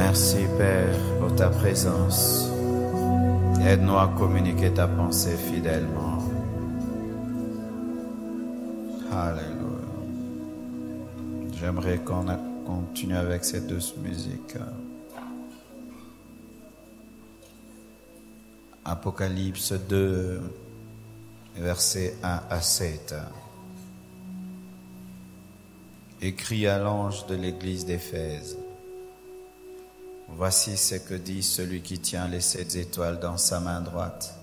Merci Père pour ta présence. Aide-nous à communiquer ta pensée fidèlement. Alléluia. J'aimerais qu'on continue avec cette douce musique. Apocalypse 2, versets 1 à 7. Écrit à l'ange de l'église d'Éphèse. Voici ce que dit celui qui tient les 7 étoiles dans sa main droite,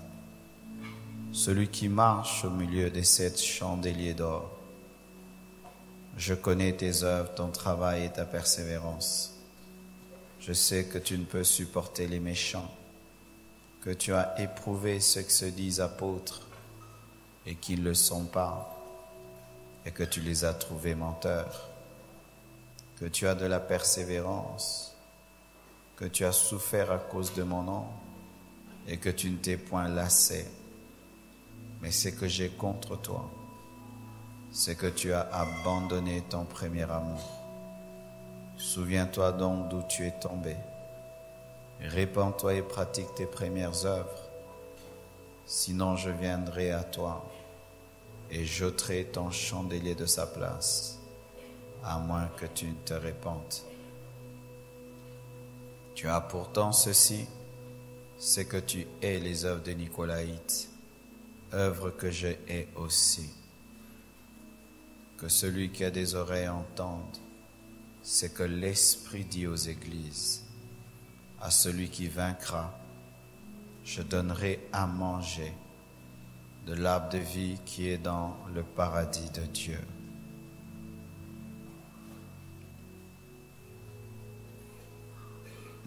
celui qui marche au milieu des 7 chandeliers d'or. Je connais tes œuvres, ton travail et ta persévérance. Je sais que tu ne peux supporter les méchants, que tu as éprouvé ceux qui se disent apôtres et qui ne le sont pas, et que tu les as trouvés menteurs, que tu as de la persévérance, que tu as souffert à cause de mon nom et que tu ne t'es point lassé. Mais ce que j'ai contre toi, c'est que tu as abandonné ton premier amour. Souviens-toi donc d'où tu es tombé. Répands-toi et pratique tes premières œuvres. Sinon je viendrai à toi et j'ôterai ton chandelier de sa place, à moins que tu ne te répandes. Tu as pourtant ceci, c'est que tu hais les œuvres de Nicolaïte, œuvres que je hais aussi. Que celui qui a des oreilles entende, c'est que l'Esprit dit aux églises. À celui qui vaincra, je donnerai à manger de l'arbre de vie qui est dans le paradis de Dieu.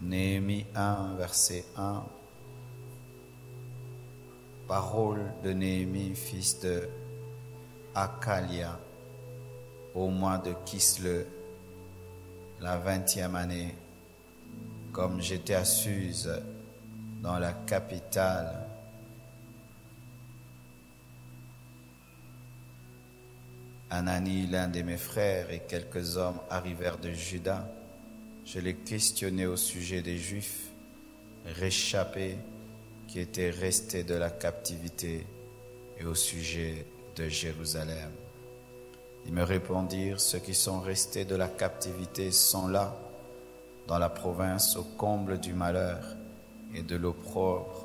Néhémie 1, verset 1. Parole de Néhémie, fils de Hakalia, au mois de Kisle, la 20e année, comme j'étais à Suse, dans la capitale, Anani, l'un de mes frères, et quelques hommes arrivèrent de Juda. Je les questionnais au sujet des Juifs réchappés qui étaient restés de la captivité et au sujet de Jérusalem. Ils me répondirent, ceux qui sont restés de la captivité sont là, dans la province au comble du malheur et de l'opprobre.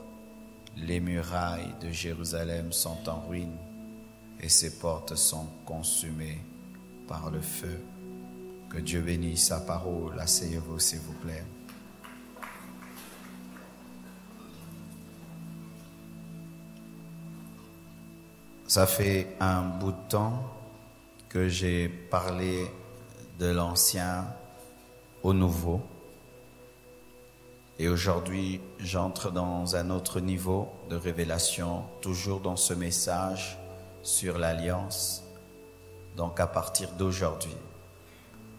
Les murailles de Jérusalem sont en ruine et ses portes sont consumées par le feu. Que Dieu bénisse sa parole. Asseyez-vous, s'il vous plaît. Ça fait un bout de temps que j'ai parlé de l'ancien au nouveau. Et aujourd'hui, j'entre dans un autre niveau de révélation, toujours dans ce message sur l'alliance. Donc à partir d'aujourd'hui.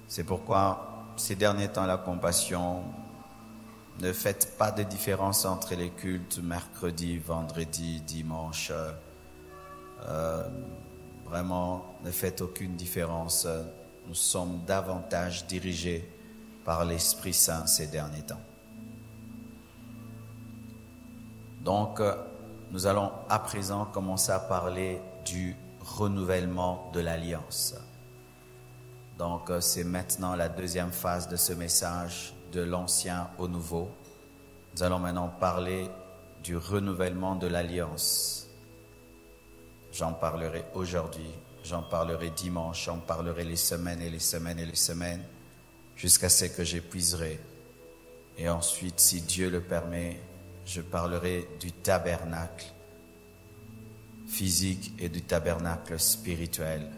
C'est pourquoi, ces derniers temps, la compassion, ne faites pas de différence entre les cultes mercredi, vendredi, dimanche. Vraiment, ne faites aucune différence. Nous sommes davantage dirigés par l'Esprit Saint ces derniers temps. Donc, nous allons à présent commencer à parler du renouvellement de l'alliance. Donc, c'est maintenant la deuxième phase de ce message, de l'ancien au nouveau. Nous allons maintenant parler du renouvellement de l'alliance. J'en parlerai aujourd'hui, j'en parlerai dimanche, j'en parlerai les semaines et les semaines et les semaines, jusqu'à ce que j'épuiserai. Et ensuite, si Dieu le permet, je parlerai du tabernacle physique et du tabernacle spirituel,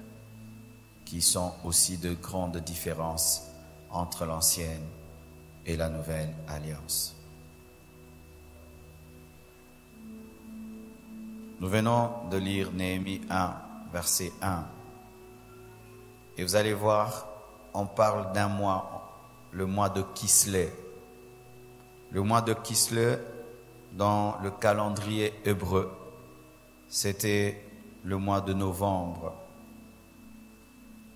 qui sont aussi de grandes différences entre l'ancienne et la nouvelle alliance. Nous venons de lire Néhémie 1, verset 1. Et vous allez voir, on parle d'un mois, le mois de Kisle. Le mois de Kisle, dans le calendrier hébreu, c'était le mois de novembre.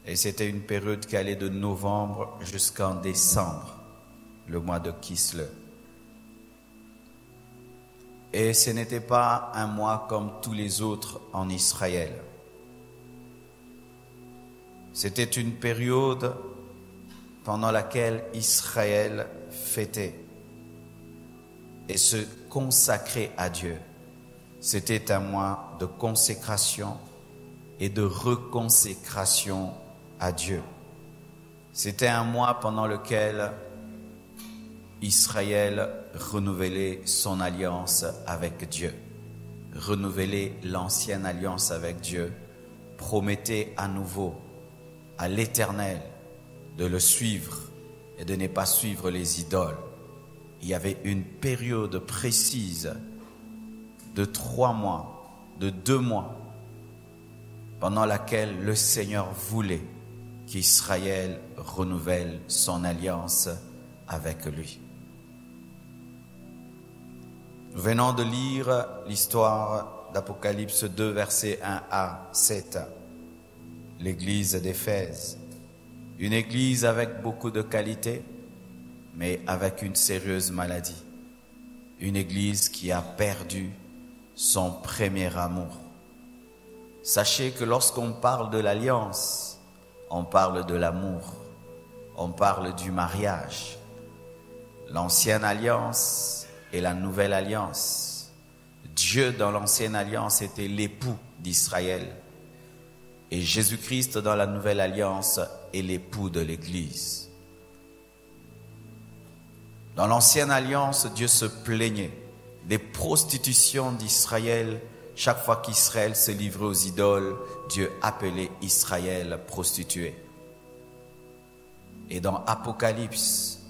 Et c'était une période qui allait de novembre jusqu'en décembre. le mois de Kislev. Et ce n'était pas un mois comme tous les autres en Israël. C'était une période pendant laquelle Israël fêtait et se consacrait à Dieu. C'était un mois de consécration et de reconsécration à Dieu. C'était un mois pendant lequel Israël renouvelait son alliance avec Dieu, renouvelait l'ancienne alliance avec Dieu, promettait à nouveau à l'Éternel de le suivre et de ne pas suivre les idoles. Il y avait une période précise de 3 mois, de 2 mois, pendant laquelle le Seigneur voulait qu'Israël renouvelle son alliance avec lui. Nous venons de lire l'histoire d'Apocalypse 2, versets 1 à 7. L'église d'Éphèse. Une église avec beaucoup de qualité, mais avec une sérieuse maladie. Une église qui a perdu son premier amour. Sachez que lorsqu'on parle de l'alliance, on parle de l'amour, on parle du mariage. L'ancienne alliance et la nouvelle alliance. Dieu dans l'ancienne alliance était l'époux d'Israël. Et Jésus-Christ dans la nouvelle alliance est l'époux de l'Église. Dans l'ancienne alliance, Dieu se plaignait des prostitutions d'Israël. Chaque fois qu'Israël se livrait aux idoles, Dieu appelait Israël prostituée. Et dans Apocalypse,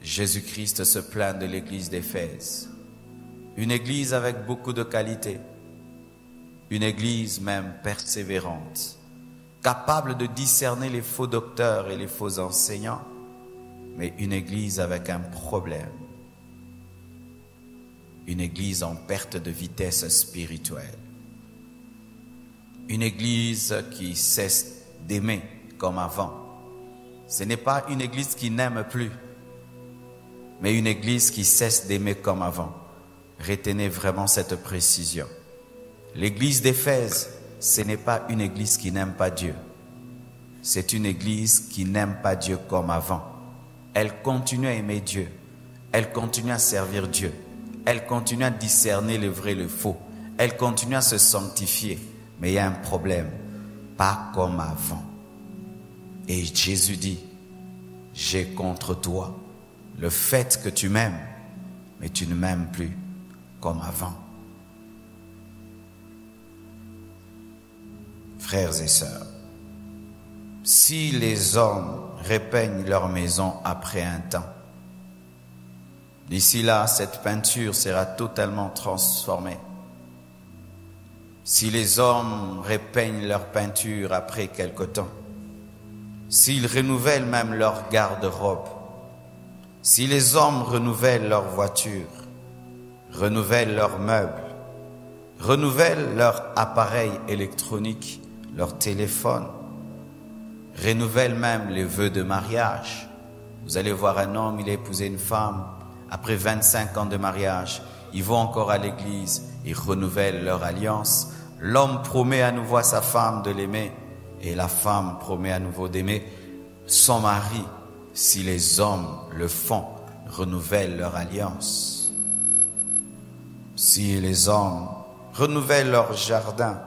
Jésus-Christ se plaint de l'église d'Éphèse. Une église avec beaucoup de qualité. Une église même persévérante. Capable de discerner les faux docteurs et les faux enseignants. Mais une église avec un problème. Une église en perte de vitesse spirituelle. Une église qui cesse d'aimer comme avant. Ce n'est pas une église qui n'aime plus, mais une église qui cesse d'aimer comme avant. Retenez vraiment cette précision. L'église d'Éphèse, ce n'est pas une église qui n'aime pas Dieu. C'est une église qui n'aime pas Dieu comme avant. Elle continue à aimer Dieu. Elle continue à servir Dieu. Elle continue à discerner le vrai et le faux. Elle continue à se sanctifier. Mais il y a un problème. Pas comme avant. Et Jésus dit, j'ai contre toi le fait que tu m'aimes, mais tu ne m'aimes plus comme avant. Frères et sœurs, si les hommes repeignent leur maison après un temps, d'ici là, cette peinture sera totalement transformée. Si les hommes repeignent leur peinture après quelque temps, s'ils renouvellent même leur garde-robe, si les hommes renouvellent leur voiture, renouvellent leurs meubles, renouvellent leur appareil électronique, leur téléphone, renouvellent même les vœux de mariage. Vous allez voir un homme, il a épousé une femme, après 25 ans de mariage, ils vont encore à l'église, ils renouvellent leur alliance. L'homme promet à nouveau à sa femme de l'aimer et la femme promet à nouveau d'aimer son mari. Si les hommes le font, renouvellent leur alliance. Si les hommes renouvellent leur jardin,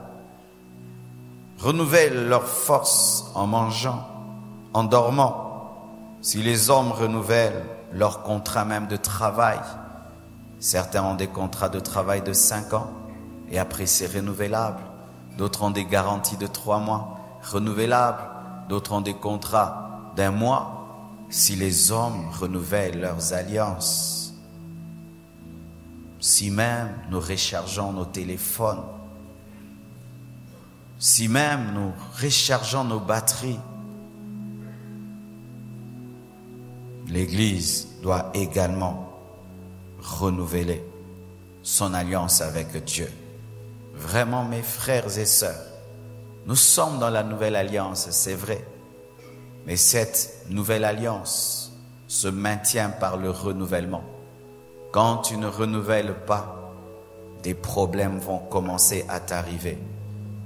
renouvellent leur force en mangeant, en dormant, si les hommes renouvellent leur contrat même de travail, certains ont des contrats de travail de 5 ans et après c'est renouvelable, d'autres ont des garanties de 3 mois, renouvelables, d'autres ont des contrats d'1 mois. Si les hommes renouvellent leurs alliances, si même nous rechargeons nos téléphones, si même nous rechargeons nos batteries, l'Église doit également renouveler son alliance avec Dieu. Vraiment, mes frères et sœurs, nous sommes dans la nouvelle alliance, c'est vrai. Mais cette nouvelle alliance se maintient par le renouvellement. Quand tu ne renouvelles pas, des problèmes vont commencer à t'arriver.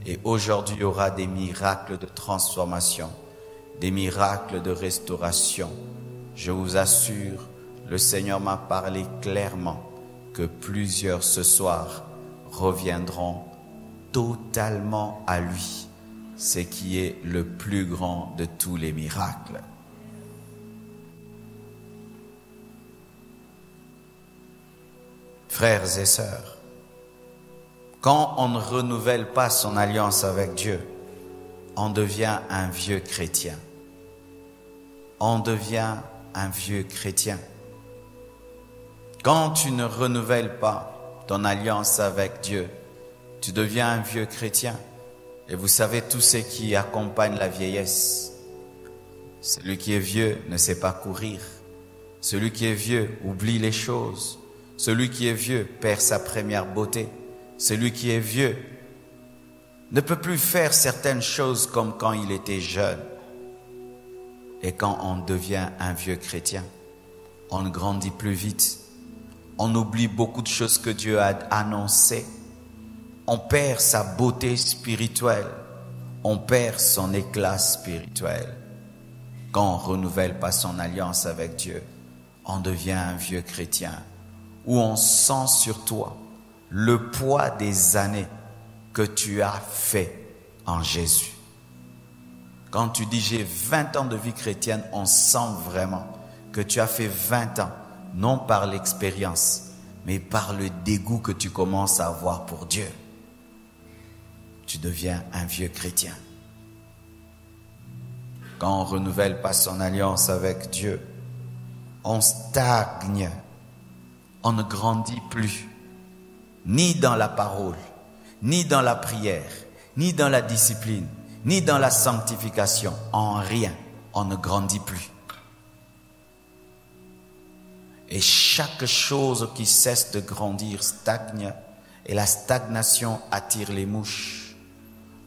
Et aujourd'hui, il y aura des miracles de transformation, des miracles de restauration. Je vous assure, le Seigneur m'a parlé clairement que plusieurs ce soir reviendront totalement à lui, ce qui est le plus grand de tous les miracles. Frères et sœurs, quand on ne renouvelle pas son alliance avec Dieu, on devient un vieux chrétien. On devient un vieux chrétien. Quand tu ne renouvelles pas ton alliance avec Dieu, tu deviens un vieux chrétien. Et vous savez tout ce qui accompagne la vieillesse. Celui qui est vieux ne sait pas courir. Celui qui est vieux oublie les choses. Celui qui est vieux perd sa première beauté. Celui qui est vieux ne peut plus faire certaines choses comme quand il était jeune. Et quand on devient un vieux chrétien, on ne grandit plus vite. On oublie beaucoup de choses que Dieu a annoncées. On perd sa beauté spirituelle. On perd son éclat spirituel. Quand on ne renouvelle pas son alliance avec Dieu, on devient un vieux chrétien où on sent sur toi le poids des années que tu as fait en Jésus. Quand tu dis j'ai 20 ans de vie chrétienne, on sent vraiment que tu as fait 20 ans, non par l'expérience, mais par le dégoût que tu commences à avoir pour Dieu. Tu deviens un vieux chrétien. Quand on ne renouvelle pas son alliance avec Dieu, on stagne, on ne grandit plus, ni dans la parole, ni dans la prière, ni dans la discipline, ni dans la sanctification, en rien, on ne grandit plus. Et chaque chose qui cesse de grandir stagne, et la stagnation attire les mouches.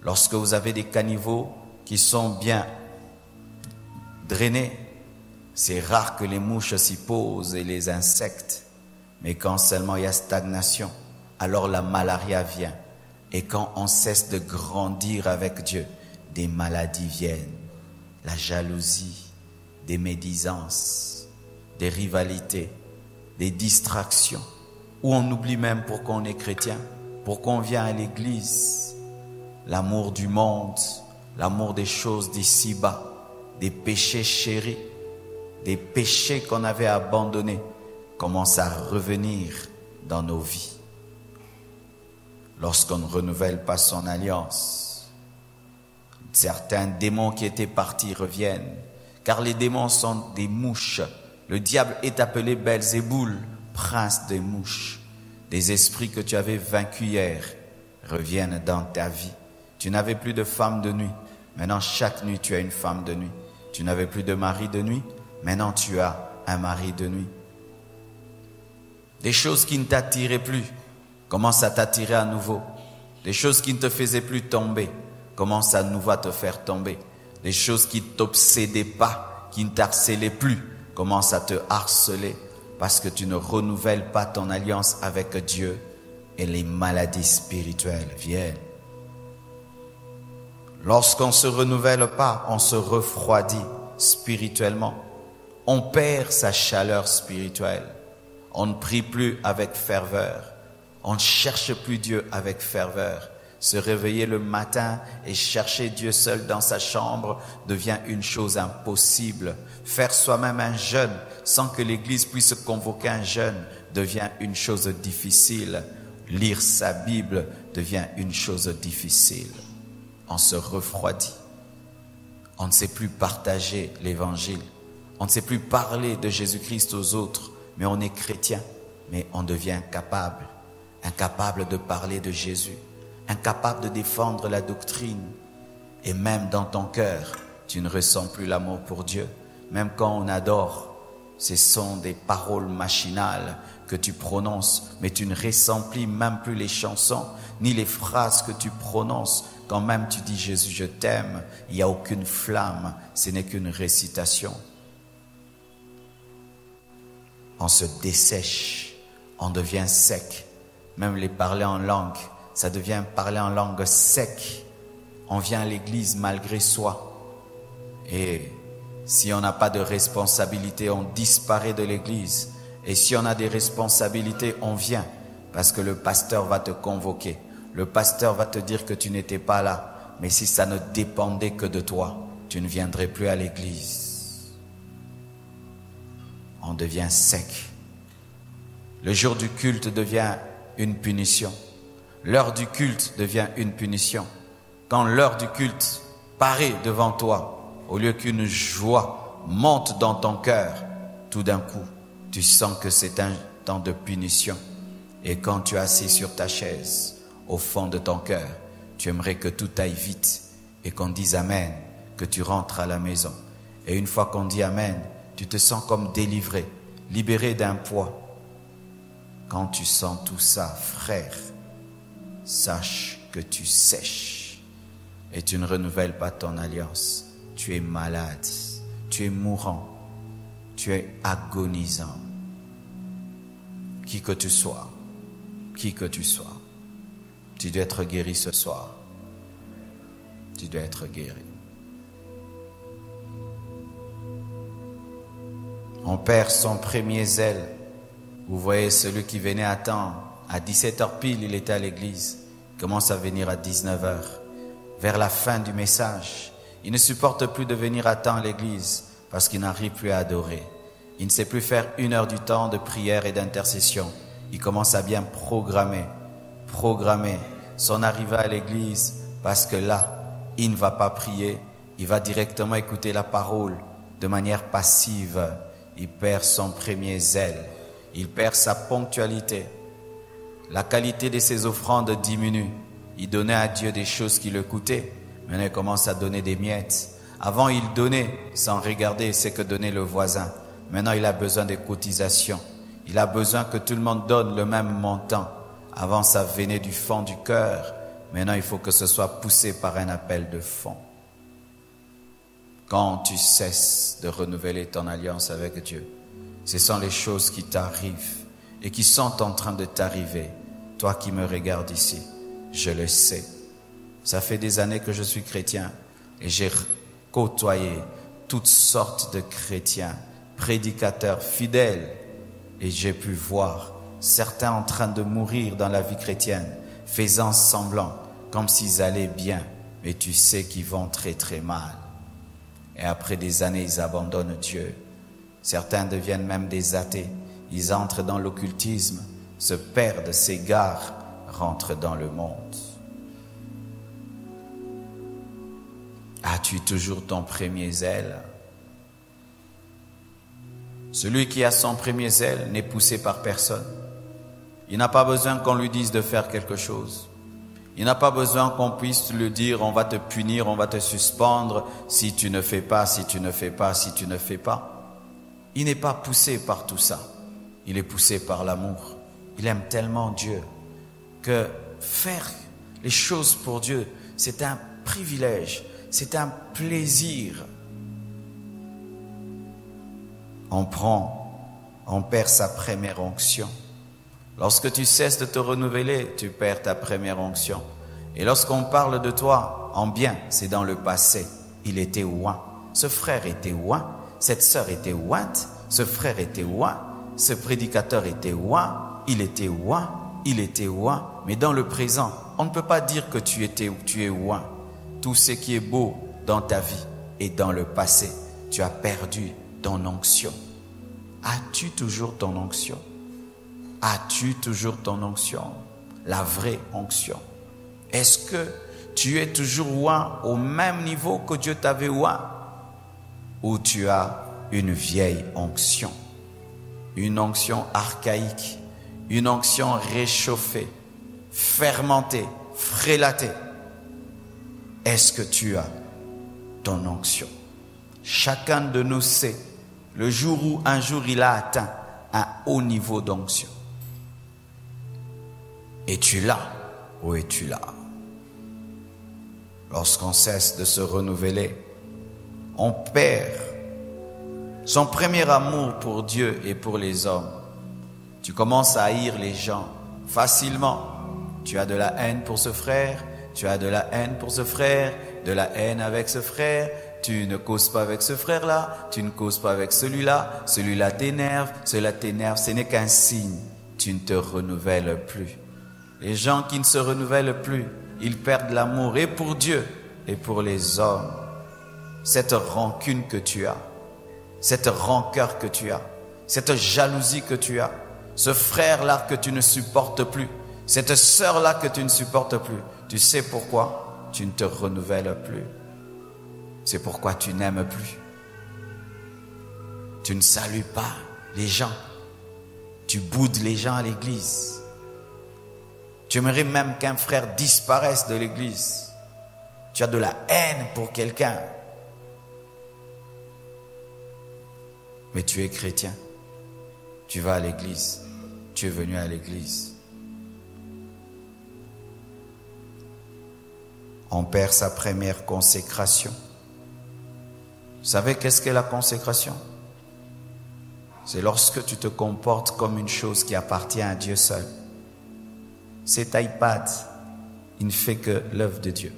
Lorsque vous avez des caniveaux qui sont bien drainés, c'est rare que les mouches s'y posent et les insectes. Mais quand seulement il y a stagnation, alors la malaria vient. Et quand on cesse de grandir avec Dieu, des maladies viennent. La jalousie, des médisances, des rivalités, des distractions. Où on oublie même pourquoi on est chrétien, pourquoi on vient à l'église. L'amour du monde, l'amour des choses d'ici-bas, des péchés chéris, des péchés qu'on avait abandonnés commencent à revenir dans nos vies. Lorsqu'on ne renouvelle pas son alliance, certains démons qui étaient partis reviennent, car les démons sont des mouches. Le diable est appelé Belzéboul, prince des mouches. Des esprits que tu avais vaincus hier reviennent dans ta vie. Tu n'avais plus de femme de nuit. Maintenant, chaque nuit, tu as une femme de nuit. Tu n'avais plus de mari de nuit. Maintenant, tu as un mari de nuit. Des choses qui ne t'attiraient plus commencent à t'attirer à nouveau. Des choses qui ne te faisaient plus tomber commencent à nouveau à te faire tomber. Des choses qui ne t'obsédaient pas, qui ne t'harcelaient plus, commencent à te harceler parce que tu ne renouvelles pas ton alliance avec Dieu et les maladies spirituelles viennent. Lorsqu'on ne se renouvelle pas, on se refroidit spirituellement. On perd sa chaleur spirituelle. On ne prie plus avec ferveur. On ne cherche plus Dieu avec ferveur. Se réveiller le matin et chercher Dieu seul dans sa chambre devient une chose impossible. Faire soi-même un jeûne sans que l'Église puisse convoquer un jeûne devient une chose difficile. Lire sa Bible devient une chose difficile. On se refroidit. On ne sait plus partager l'Évangile. On ne sait plus parler de Jésus-Christ aux autres. Mais on est chrétien. Mais on devient incapable. Incapable de parler de Jésus. Incapable de défendre la doctrine. Et même dans ton cœur, tu ne ressens plus l'amour pour Dieu. Même quand on adore, ce sont des paroles machinales que tu prononces, mais tu ne ressemplis même plus les chansons, ni les phrases que tu prononces. Quand même tu dis Jésus, je t'aime, il n'y a aucune flamme, ce n'est qu'une récitation. on se dessèche, on devient sec. Même les parler en langue, ça devient parler en langue sec. On vient à l'église malgré soi. Et si on n'a pas de responsabilité, on disparaît de l'église. Et si on a des responsabilités, on vient. Parce que le pasteur va te convoquer. Le pasteur va te dire que tu n'étais pas là. Mais si ça ne dépendait que de toi, tu ne viendrais plus à l'église. On devient sec. Le jour du culte devient une punition. L'heure du culte devient une punition. Quand l'heure du culte paraît devant toi, au lieu qu'une joie monte dans ton cœur, tout d'un coup, tu sens que c'est un temps de punition. Et quand tu es assis sur ta chaise, au fond de ton cœur, tu aimerais que tout aille vite et qu'on dise Amen, que tu rentres à la maison. Et une fois qu'on dit Amen, tu te sens comme délivré, libéré d'un poids. Quand tu sens tout ça, frère, sache que tu sèches et tu ne renouvelles pas ton alliance. Tu es malade, tu es mourant, tu es agonisant. Qui que tu sois, tu dois être guéri ce soir. Tu dois être guéri. On perd son premier zèle. Vous voyez celui qui venait à temps, à 17h pile, il était à l'église. Il commence à venir à 19h. Vers la fin du message, il ne supporte plus de venir à temps à l'église parce qu'il n'arrive plus à adorer. Il ne sait plus faire 1 heure du temps de prière et d'intercession. Il commence à bien programmer son arrivée à l'église parce que là, il ne va pas prier, il va directement écouter la parole de manière passive. Il perd son premier zèle, il perd sa ponctualité. La qualité de ses offrandes diminue. Il donnait à Dieu des choses qui le coûtaient. Maintenant, il commence à donner des miettes. Avant, il donnait sans regarder ce que donnait le voisin. Maintenant, il a besoin de cotisations. Il a besoin que tout le monde donne le même montant. Avant, ça venait du fond du cœur. Maintenant, il faut que ce soit poussé par un appel de fond. Quand tu cesses de renouveler ton alliance avec Dieu, ce sont les choses qui t'arrivent et qui sont en train de t'arriver. Toi qui me regardes ici, je le sais. Ça fait des années que je suis chrétien et j'ai côtoyé toutes sortes de chrétiens, prédicateurs fidèles, et j'ai pu voir certains en train de mourir dans la vie chrétienne, faisant semblant comme s'ils allaient bien, mais tu sais qu'ils vont très très mal. Et après des années, ils abandonnent Dieu. Certains deviennent même des athées. Ils entrent dans l'occultisme, se perdent, s'égarent, rentrent dans le monde. As-tu toujours ton premier zèle? Celui qui a son premier zèle n'est poussé par personne. Il n'a pas besoin qu'on lui dise de faire quelque chose. Il n'a pas besoin qu'on puisse lui dire on va te punir, on va te suspendre si tu ne fais pas, si tu ne fais pas, si tu ne fais pas. Il n'est pas poussé par tout ça. Il est poussé par l'amour. Il aime tellement Dieu que faire les choses pour Dieu, c'est un privilège, c'est un plaisir. On perd sa première onction. Lorsque tu cesses de te renouveler, tu perds ta première onction. Et lorsqu'on parle de toi en bien, c'est dans le passé. Il était ouin. Ce frère était ouin. Cette sœur était ouin. Ce frère était ouin. Ce prédicateur était ouin. Il était ouin. Il était ouin. Mais dans le présent, on ne peut pas dire que tu es ouin. Tout ce qui est beau dans ta vie est dans le passé. Tu as perdu ton onction. As-tu toujours ton onction? As-tu toujours ton onction? La vraie onction. Est-ce que tu es toujours ouin au même niveau que Dieu t'avait ouin? Ou tu as une vieille onction? Une onction archaïque, une onction réchauffée, fermentée, frélatée. Est-ce que tu as ton onction? Chacun de nous sait le jour où un jour il a atteint un haut niveau d'onction. Es-tu là ou es-tu là? Lorsqu'on cesse de se renouveler, on perd son premier amour pour Dieu et pour les hommes. Tu commences à haïr les gens facilement. Tu as de la haine pour ce frère, tu as de la haine pour ce frère, de la haine avec ce frère. Tu ne causes pas avec ce frère-là, tu ne causes pas avec celui-là, celui-là t'énerve, cela t'énerve. Ce n'est qu'un signe, tu ne te renouvelles plus. Les gens qui ne se renouvellent plus, ils perdent l'amour et pour Dieu et pour les hommes. Cette rancune que tu as, cette rancœur que tu as, cette jalousie que tu as, ce frère-là que tu ne supportes plus, cette sœur-là que tu ne supportes plus, tu sais pourquoi tu ne te renouvelles plus. C'est pourquoi tu n'aimes plus. Tu ne salues pas les gens. Tu boudes les gens à l'église. Tu aimerais même qu'un frère disparaisse de l'église. Tu as de la haine pour quelqu'un. Mais tu es chrétien. Tu vas à l'église. Tu es venu à l'église. On perd sa première consécration. Vous savez qu'est-ce qu'est la consécration? C'est lorsque tu te comportes comme une chose qui appartient à Dieu seul. Cet iPad, il ne fait que l'œuvre de Dieu.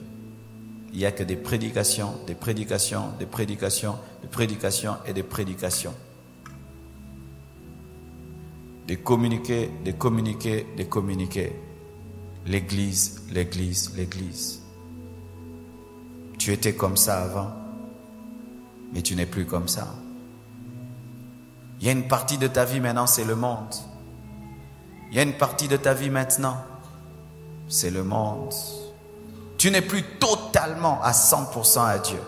Il n'y a que des prédications, des prédications, des prédications, des prédications et des prédications. Des communiqués, des communiqués, des communiqués. L'église, l'église, l'église. Tu étais comme ça avant, mais tu n'es plus comme ça. Il y a une partie de ta vie maintenant, c'est le monde. Il y a une partie de ta vie maintenant, c'est le monde. Tu n'es plus totalement à 100% à Dieu.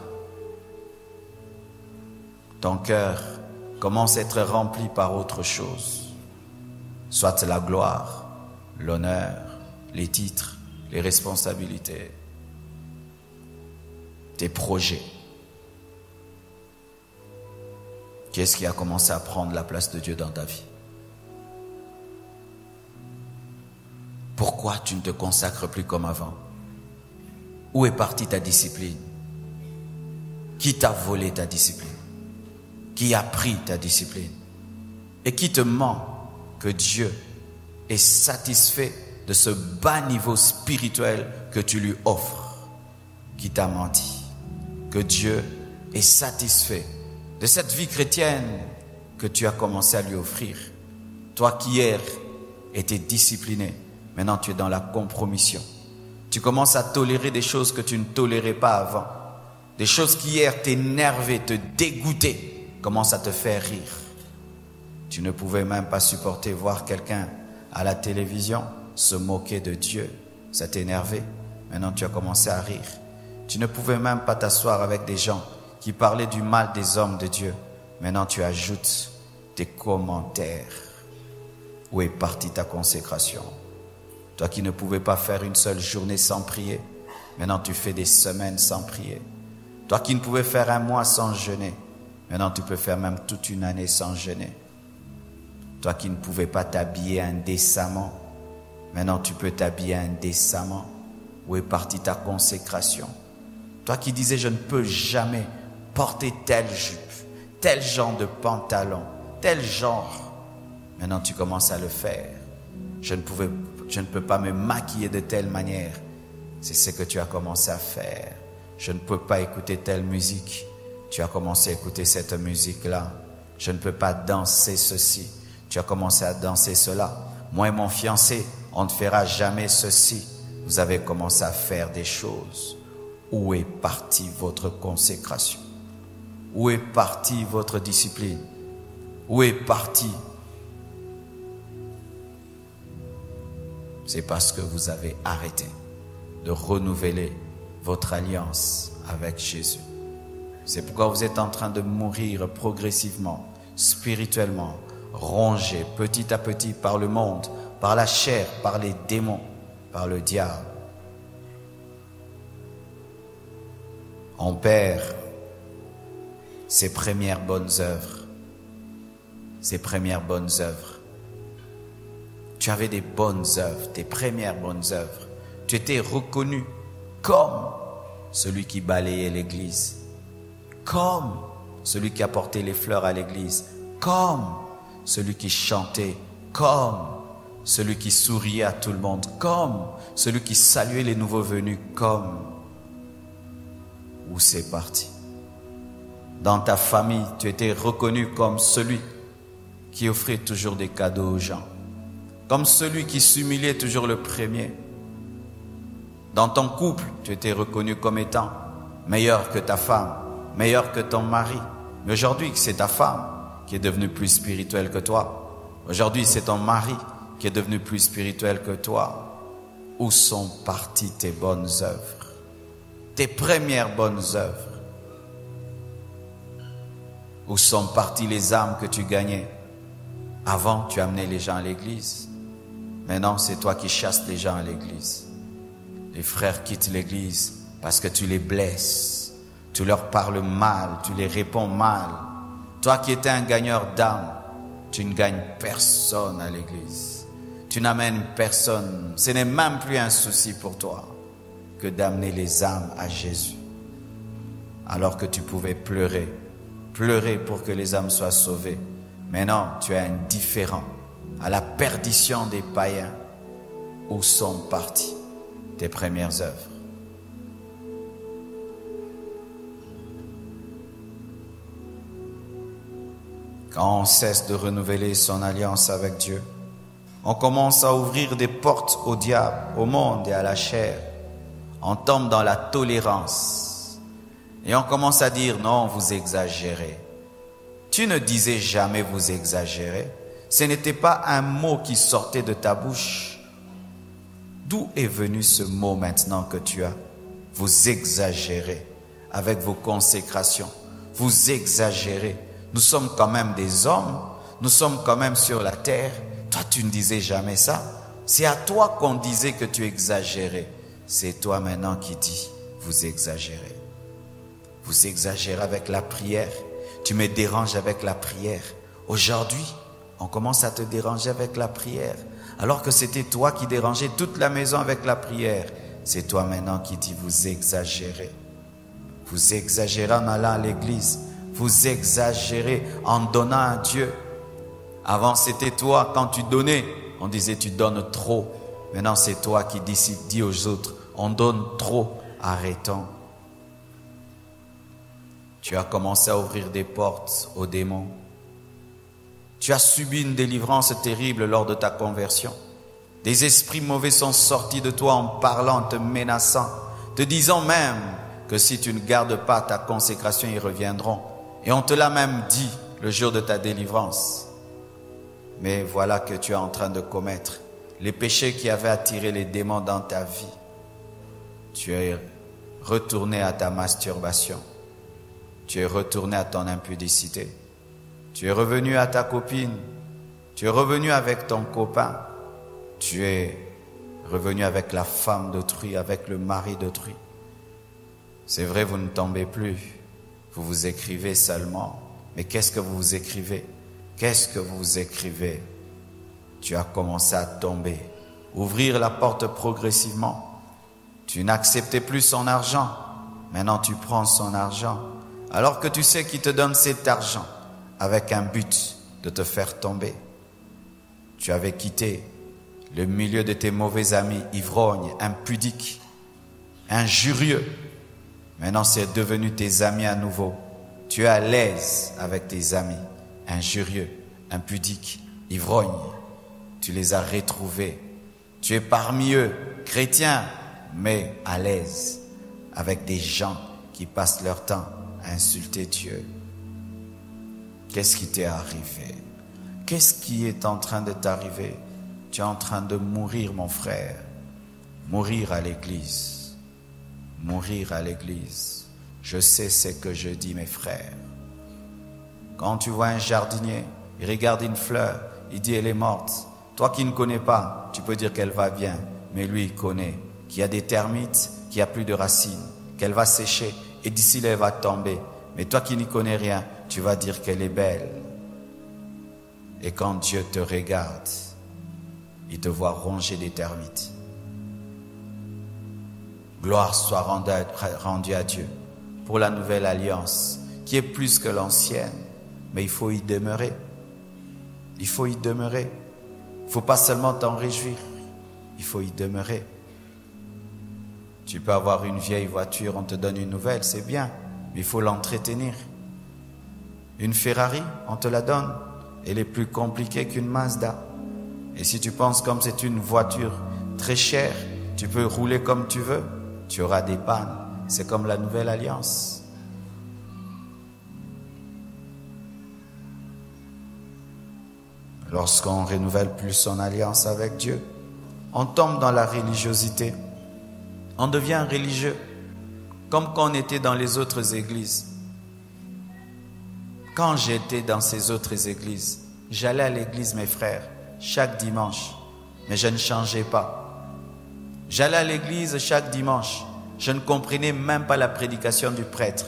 Ton cœur commence à être rempli par autre chose. Soit la gloire, l'honneur, les titres, les responsabilités, tes projets. Qu'est-ce qui a commencé à prendre la place de Dieu dans ta vie? Pourquoi tu ne te consacres plus comme avant? Où est partie ta discipline? Qui t'a volé ta discipline? Qui a pris ta discipline? Et qui te ment que Dieu est satisfait de ce bas niveau spirituel que tu lui offres? Qui t'a menti? Que Dieu est satisfait de cette vie chrétienne que tu as commencé à lui offrir. Toi qui hier étais discipliné, maintenant tu es dans la compromission. Tu commences à tolérer des choses que tu ne tolérais pas avant. Des choses qui hier t'énervaient, te dégoûtaient, commencent à te faire rire. Tu ne pouvais même pas supporter voir quelqu'un à la télévision se moquer de Dieu. Ça t'énervait. Maintenant tu as commencé à rire. Tu ne pouvais même pas t'asseoir avec des gens qui parlaient du mal des hommes de Dieu. Maintenant tu ajoutes tes commentaires. Où est partie ta consécration? Toi qui ne pouvais pas faire une seule journée sans prier, maintenant tu fais des semaines sans prier. Toi qui ne pouvais faire un mois sans jeûner, maintenant tu peux faire même toute une année sans jeûner. Toi qui ne pouvais pas t'habiller indécemment, maintenant tu peux t'habiller indécemment. Où est partie ta consécration? Toi qui disais je ne peux jamais porter telle jupe, tel genre de pantalon, tel genre. Maintenant tu commences à le faire. Je ne peux pas me maquiller de telle manière. C'est ce que tu as commencé à faire. Je ne peux pas écouter telle musique. Tu as commencé à écouter cette musique-là. Je ne peux pas danser ceci. Tu as commencé à danser cela. Moi et mon fiancé, on ne fera jamais ceci. Vous avez commencé à faire des choses. Où est partie votre consécration? Où est partie votre discipline? Où est partie? C'est parce que vous avez arrêté de renouveler votre alliance avec Jésus. C'est pourquoi vous êtes en train de mourir progressivement, spirituellement, rongé petit à petit par le monde, par la chair, par les démons, par le diable. On perd ses premières bonnes œuvres. Ses premières bonnes œuvres. Tu avais des bonnes œuvres, tes premières bonnes œuvres. Tu étais reconnu comme celui qui balayait l'église, comme celui qui apportait les fleurs à l'église, comme celui qui chantait, comme celui qui souriait à tout le monde, comme celui qui saluait les nouveaux venus, comme où c'est parti. Dans ta famille, tu étais reconnu comme celui qui offrait toujours des cadeaux aux gens, comme celui qui s'humiliait toujours le premier. Dans ton couple, tu étais reconnu comme étant meilleur que ta femme, meilleur que ton mari. Mais aujourd'hui, c'est ta femme qui est devenue plus spirituelle que toi. Aujourd'hui, c'est ton mari qui est devenu plus spirituel que toi. Où sont parties tes bonnes œuvres? Tes premières bonnes œuvres? Où sont parties les âmes que tu gagnais? Avant, tu amenais les gens à l'église. Maintenant, c'est toi qui chasses les gens à l'église. Les frères quittent l'église parce que tu les blesses. Tu leur parles mal, tu les réponds mal. Toi qui étais un gagneur d'âmes, tu ne gagnes personne à l'église. Tu n'amènes personne. Ce n'est même plus un souci pour toi que d'amener les âmes à Jésus. Alors que tu pouvais pleurer pour que les âmes soient sauvées. Maintenant, tu es indifférent à la perdition des païens. Où sont parties tes premières œuvres? Quand on cesse de renouveler son alliance avec Dieu, on commence à ouvrir des portes au diable, au monde et à la chair. On tombe dans la tolérance. Et on commence à dire, non, vous exagérez. Tu ne disais jamais vous exagérez. Ce n'était pas un mot qui sortait de ta bouche. D'où est venu ce mot maintenant que tu as? Vous exagérez avec vos consécrations. Vous exagérez. Nous sommes quand même des hommes. Nous sommes quand même sur la terre. Toi, tu ne disais jamais ça. C'est à toi qu'on disait que tu exagérais. C'est toi maintenant qui dis, vous exagérez. Vous exagérez avec la prière. Tu me déranges avec la prière. Aujourd'hui, on commence à te déranger avec la prière. Alors que c'était toi qui dérangeais toute la maison avec la prière. C'est toi maintenant qui dis, vous exagérez. Vous exagérez en allant à l'église. Vous exagérez en donnant à Dieu. Avant, c'était toi, quand tu donnais, on disait tu donnes trop. Maintenant, c'est toi qui dis aux autres, on donne trop, arrêtons. Tu as commencé à ouvrir des portes aux démons. Tu as subi une délivrance terrible lors de ta conversion. Des esprits mauvais sont sortis de toi en parlant, en te menaçant, te disant même que si tu ne gardes pas ta consécration, ils reviendront. Et on te l'a même dit le jour de ta délivrance. Mais voilà que tu es en train de commettre les péchés qui avaient attiré les démons dans ta vie. Tu es retourné à ta masturbation. Tu es retourné à ton impudicité. Tu es revenu à ta copine. Tu es revenu avec ton copain. Tu es revenu avec la femme d'autrui, avec le mari d'autrui. C'est vrai, vous ne tombez plus. Vous vous écrivez seulement. Mais qu'est-ce que vous écrivez? Qu'est-ce que vous écrivez? Tu as commencé à tomber. Ouvrir la porte progressivement. Tu n'acceptais plus son argent. Maintenant, tu prends son argent. Alors que tu sais qu'il te donne cet argent avec un but de te faire tomber. Tu avais quitté le milieu de tes mauvais amis, ivrognes, impudiques, injurieux. Maintenant, c'est devenu tes amis à nouveau. Tu es à l'aise avec tes amis, injurieux, impudiques, ivrognes. Tu les as retrouvés. Tu es parmi eux, chrétiens, mais à l'aise avec des gens qui passent leur temps à insulter Dieu. Qu'est-ce qui t'est arrivé? Qu'est-ce qui est en train de t'arriver? Tu es en train de mourir, mon frère. Mourir à l'église. Mourir à l'église. Je sais ce que je dis, mes frères. Quand tu vois un jardinier, il regarde une fleur, il dit elle est morte. Toi qui ne connais pas, tu peux dire qu'elle va bien. Mais lui, il connaît qu'il y a des termites, qu'il n'y a plus de racines, qu'elle va sécher et d'ici là, elle va tomber. Mais toi qui n'y connais rien, tu vas dire qu'elle est belle. Et quand Dieu te regarde, il te voit ronger des termites. Gloire soit rendue à Dieu pour la nouvelle alliance qui est plus que l'ancienne. Mais il faut y demeurer. Il faut y demeurer. Il ne faut pas seulement t'en réjouir, il faut y demeurer. Tu peux avoir une vieille voiture, on te donne une nouvelle, c'est bien, mais il faut l'entretenir. Une Ferrari, on te la donne, elle est plus compliquée qu'une Mazda. Et si tu penses comme c'est une voiture très chère, tu peux rouler comme tu veux, tu auras des pannes. C'est comme la nouvelle alliance. Lorsqu'on renouvelle plus son alliance avec Dieu, on tombe dans la religiosité. On devient religieux, comme quand on était dans les autres églises. Quand j'étais dans ces autres églises, j'allais à l'église, mes frères, chaque dimanche, mais je ne changeais pas. J'allais à l'église chaque dimanche, je ne comprenais même pas la prédication du prêtre.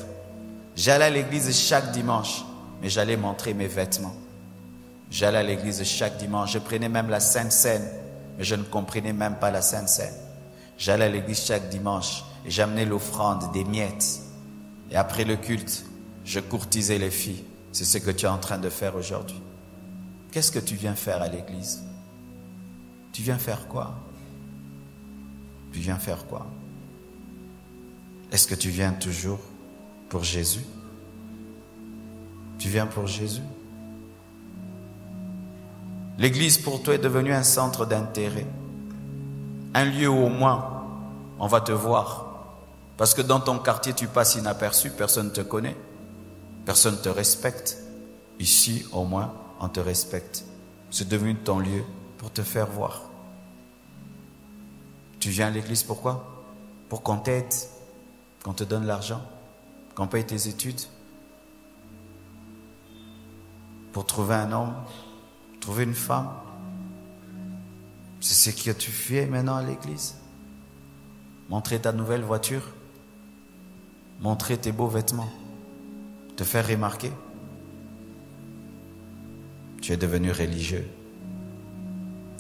J'allais à l'église chaque dimanche, mais j'allais montrer mes vêtements. J'allais à l'église chaque dimanche, je prenais même la Sainte Seine, mais je ne comprenais même pas la Sainte Seine. J'allais à l'église chaque dimanche et j'amenais l'offrande, des miettes. Et après le culte, je courtisais les filles. C'est ce que tu es en train de faire aujourd'hui. Qu'est-ce que tu viens faire à l'église? Tu viens faire quoi? Tu viens faire quoi? Est-ce que tu viens toujours pour Jésus? Tu viens pour Jésus? L'église pour toi est devenue un centre d'intérêt. Un lieu où au moins on va te voir. Parce que dans ton quartier tu passes inaperçu, personne ne te connaît. Personne ne te respecte. Ici, au moins, on te respecte. C'est devenu ton lieu pour te faire voir. Tu viens à l'église pourquoi? Pour qu'on t'aide, qu'on te donne l'argent, qu'on paye tes études. Pour trouver un homme, trouver une femme. C'est ce que tu fais maintenant à l'église. Montrer ta nouvelle voiture. Montrer tes beaux vêtements. Te faire remarquer. Tu es devenu religieux.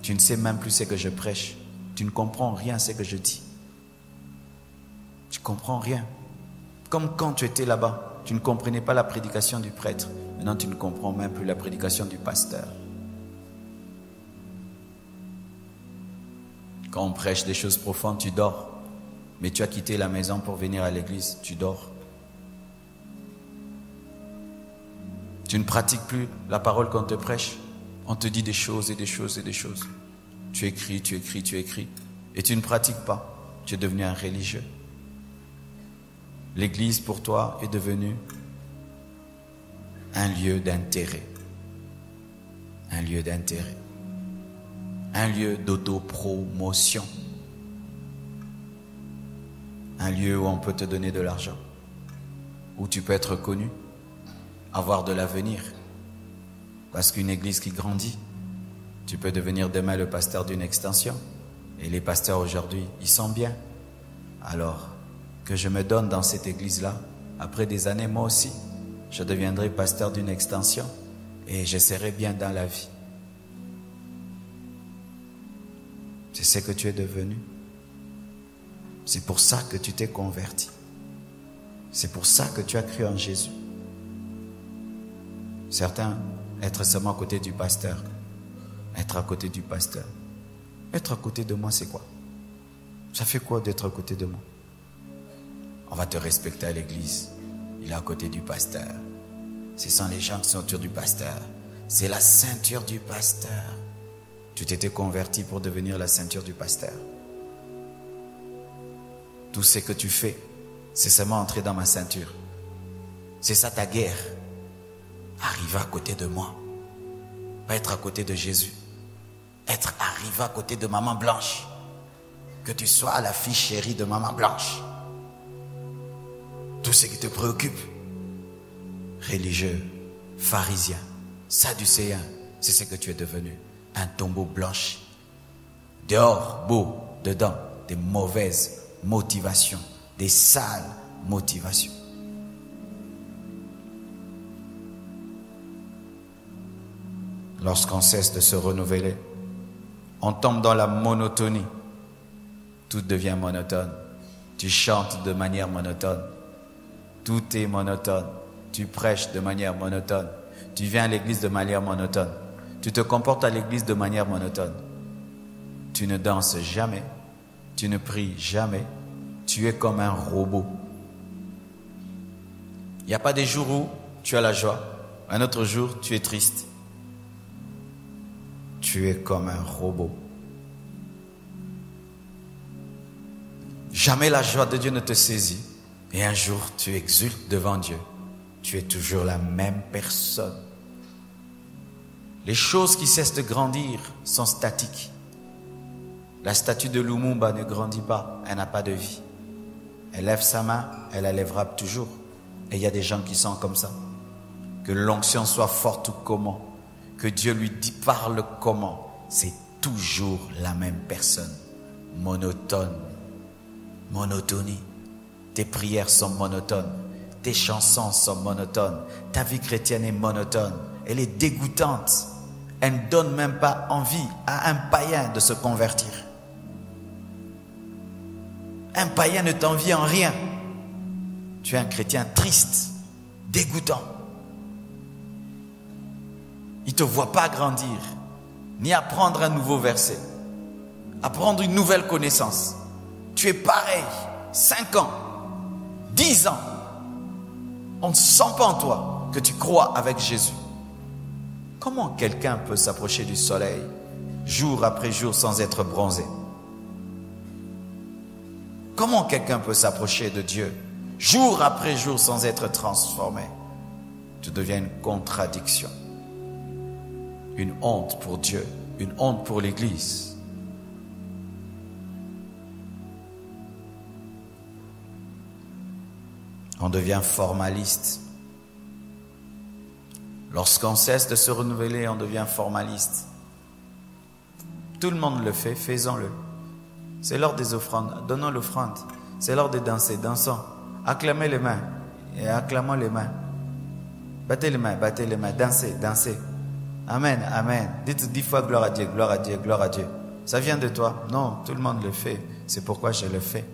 Tu ne sais même plus ce que je prêche. Tu ne comprends rien à ce que je dis. Tu ne comprends rien. Comme quand tu étais là-bas, tu ne comprenais pas la prédication du prêtre. Maintenant, tu ne comprends même plus la prédication du pasteur. Quand on prêche des choses profondes, tu dors. Mais tu as quitté la maison pour venir à l'église, tu dors. Tu ne pratiques plus la parole qu'on te prêche. On te dit des choses et des choses et des choses. Tu écris, tu écris, tu écris. Et tu ne pratiques pas. Tu es devenu un religieux. L'église pour toi est devenue un lieu d'intérêt. Un lieu d'intérêt. Un lieu d'autopromotion. Un lieu où on peut te donner de l'argent. Où tu peux être connu. Avoir de l'avenir. Parce qu'une église qui grandit, tu peux devenir demain le pasteur d'une extension. Et les pasteurs aujourd'hui, ils sont bien. Alors, que je me donne dans cette église-là, après des années, moi aussi, je deviendrai pasteur d'une extension et je serai bien dans la vie. C'est ce que tu es devenu. C'est pour ça que tu t'es converti. C'est pour ça que tu as cru en Jésus. Certains, être seulement à côté du pasteur. Être à côté du pasteur. Être à côté de moi, c'est quoi? Ça fait quoi d'être à côté de moi? On va te respecter à l'église. Il est à côté du pasteur. Ce sont les gens qui sont autour du pasteur. C'est la ceinture du pasteur. Tu t'étais converti pour devenir la ceinture du pasteur. Tout ce que tu fais, c'est seulement entrer dans ma ceinture. C'est ça ta guerre. Arriver à côté de moi. Pas être à côté de Jésus. Être arrivé à côté de maman Blanche. Que tu sois la fille chérie de maman Blanche. Tout ce qui te préoccupe. Religieux, pharisien, sadducéen, c'est ce que tu es devenu. Un tombeau blanchi. Dehors, beau, dedans, des mauvaises motivations, des sales motivations. Lorsqu'on cesse de se renouveler, on tombe dans la monotonie. Tout devient monotone. Tu chantes de manière monotone. Tout est monotone. Tu prêches de manière monotone. Tu viens à l'église de manière monotone. Tu te comportes à l'église de manière monotone. Tu ne danses jamais. Tu ne pries jamais. Tu es comme un robot. Il n'y a pas des jours où tu as la joie. Un autre jour, tu es triste. Tu es comme un robot. Jamais la joie de Dieu ne te saisit. Et un jour, tu exultes devant Dieu. Tu es toujours la même personne. Les choses qui cessent de grandir sont statiques. La statue de Lumumba ne grandit pas. Elle n'a pas de vie. Elle lève sa main, elle la lèvera toujours. Et il y a des gens qui sont comme ça. Que l'onction soit forte ou comment, que Dieu lui dit parle comment, c'est toujours la même personne. Monotone. Monotonie. Tes prières sont monotones. Tes chansons sont monotones. Ta vie chrétienne est monotone. Elle est dégoûtante. Elle ne donne même pas envie à un païen de se convertir. Un païen ne t'envie en rien. Tu es un chrétien triste, dégoûtant. Il ne te voit pas grandir, ni apprendre un nouveau verset, apprendre une nouvelle connaissance. Tu es pareil, 5 ans, 10 ans. On ne sent pas en toi que tu crois avec Jésus. Comment quelqu'un peut s'approcher du soleil jour après jour sans être bronzé? Comment quelqu'un peut s'approcher de Dieu jour après jour sans être transformé? Tu deviens une contradiction. Une honte pour Dieu, une honte pour l'Église. On devient formaliste. Lorsqu'on cesse de se renouveler, on devient formaliste. Tout le monde le fait, faisons-le. C'est l'heure des offrandes, donnons l'offrande. C'est l'heure de danser, dansons. Acclamez les mains et acclamons les mains. Battez les mains, dansez, dansez. Amen, amen. Dites 10 fois gloire à Dieu, gloire à Dieu, gloire à Dieu. Ça vient de toi? Non, tout le monde le fait. C'est pourquoi je le fais.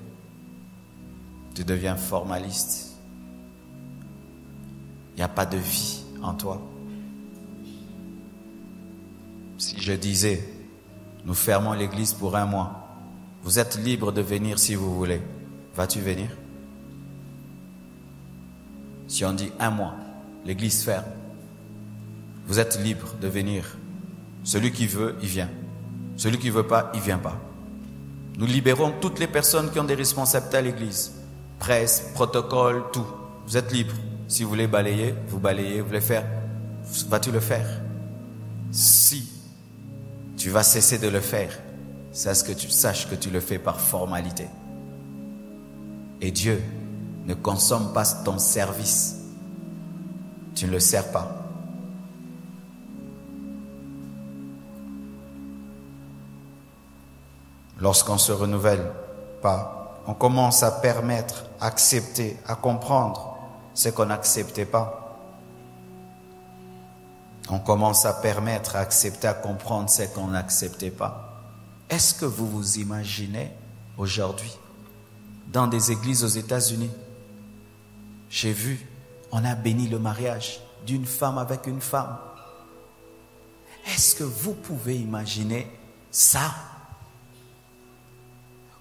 Tu deviens formaliste. Il n'y a pas de vie en toi. Si je disais, nous fermons l'église pour 1 mois, vous êtes libre de venir si vous voulez. Vas-tu venir? Si on dit 1 mois, l'église ferme, vous êtes libre de venir. Celui qui veut, il vient. Celui qui ne veut pas, il ne vient pas. Nous libérons toutes les personnes qui ont des responsabilités à l'église. Presse, protocole, tout. Vous êtes libre. Si vous voulez balayer, vous balayez. Vous voulez faire, vas-tu le faire? Si tu vas cesser de le faire, sache que tu le fais par formalité. Et Dieu ne consomme pas ton service. Tu ne le sers pas. Lorsqu'on se renouvelle pas, on commence à permettre, à accepter, à comprendre ce qu'on n'acceptait pas. On commence à permettre, à accepter, à comprendre ce qu'on n'acceptait pas. Est-ce que vous vous imaginez aujourd'hui, dans des églises aux États-Unis, j'ai vu, on a béni le mariage d'une femme avec une femme. Est-ce que vous pouvez imaginer ça?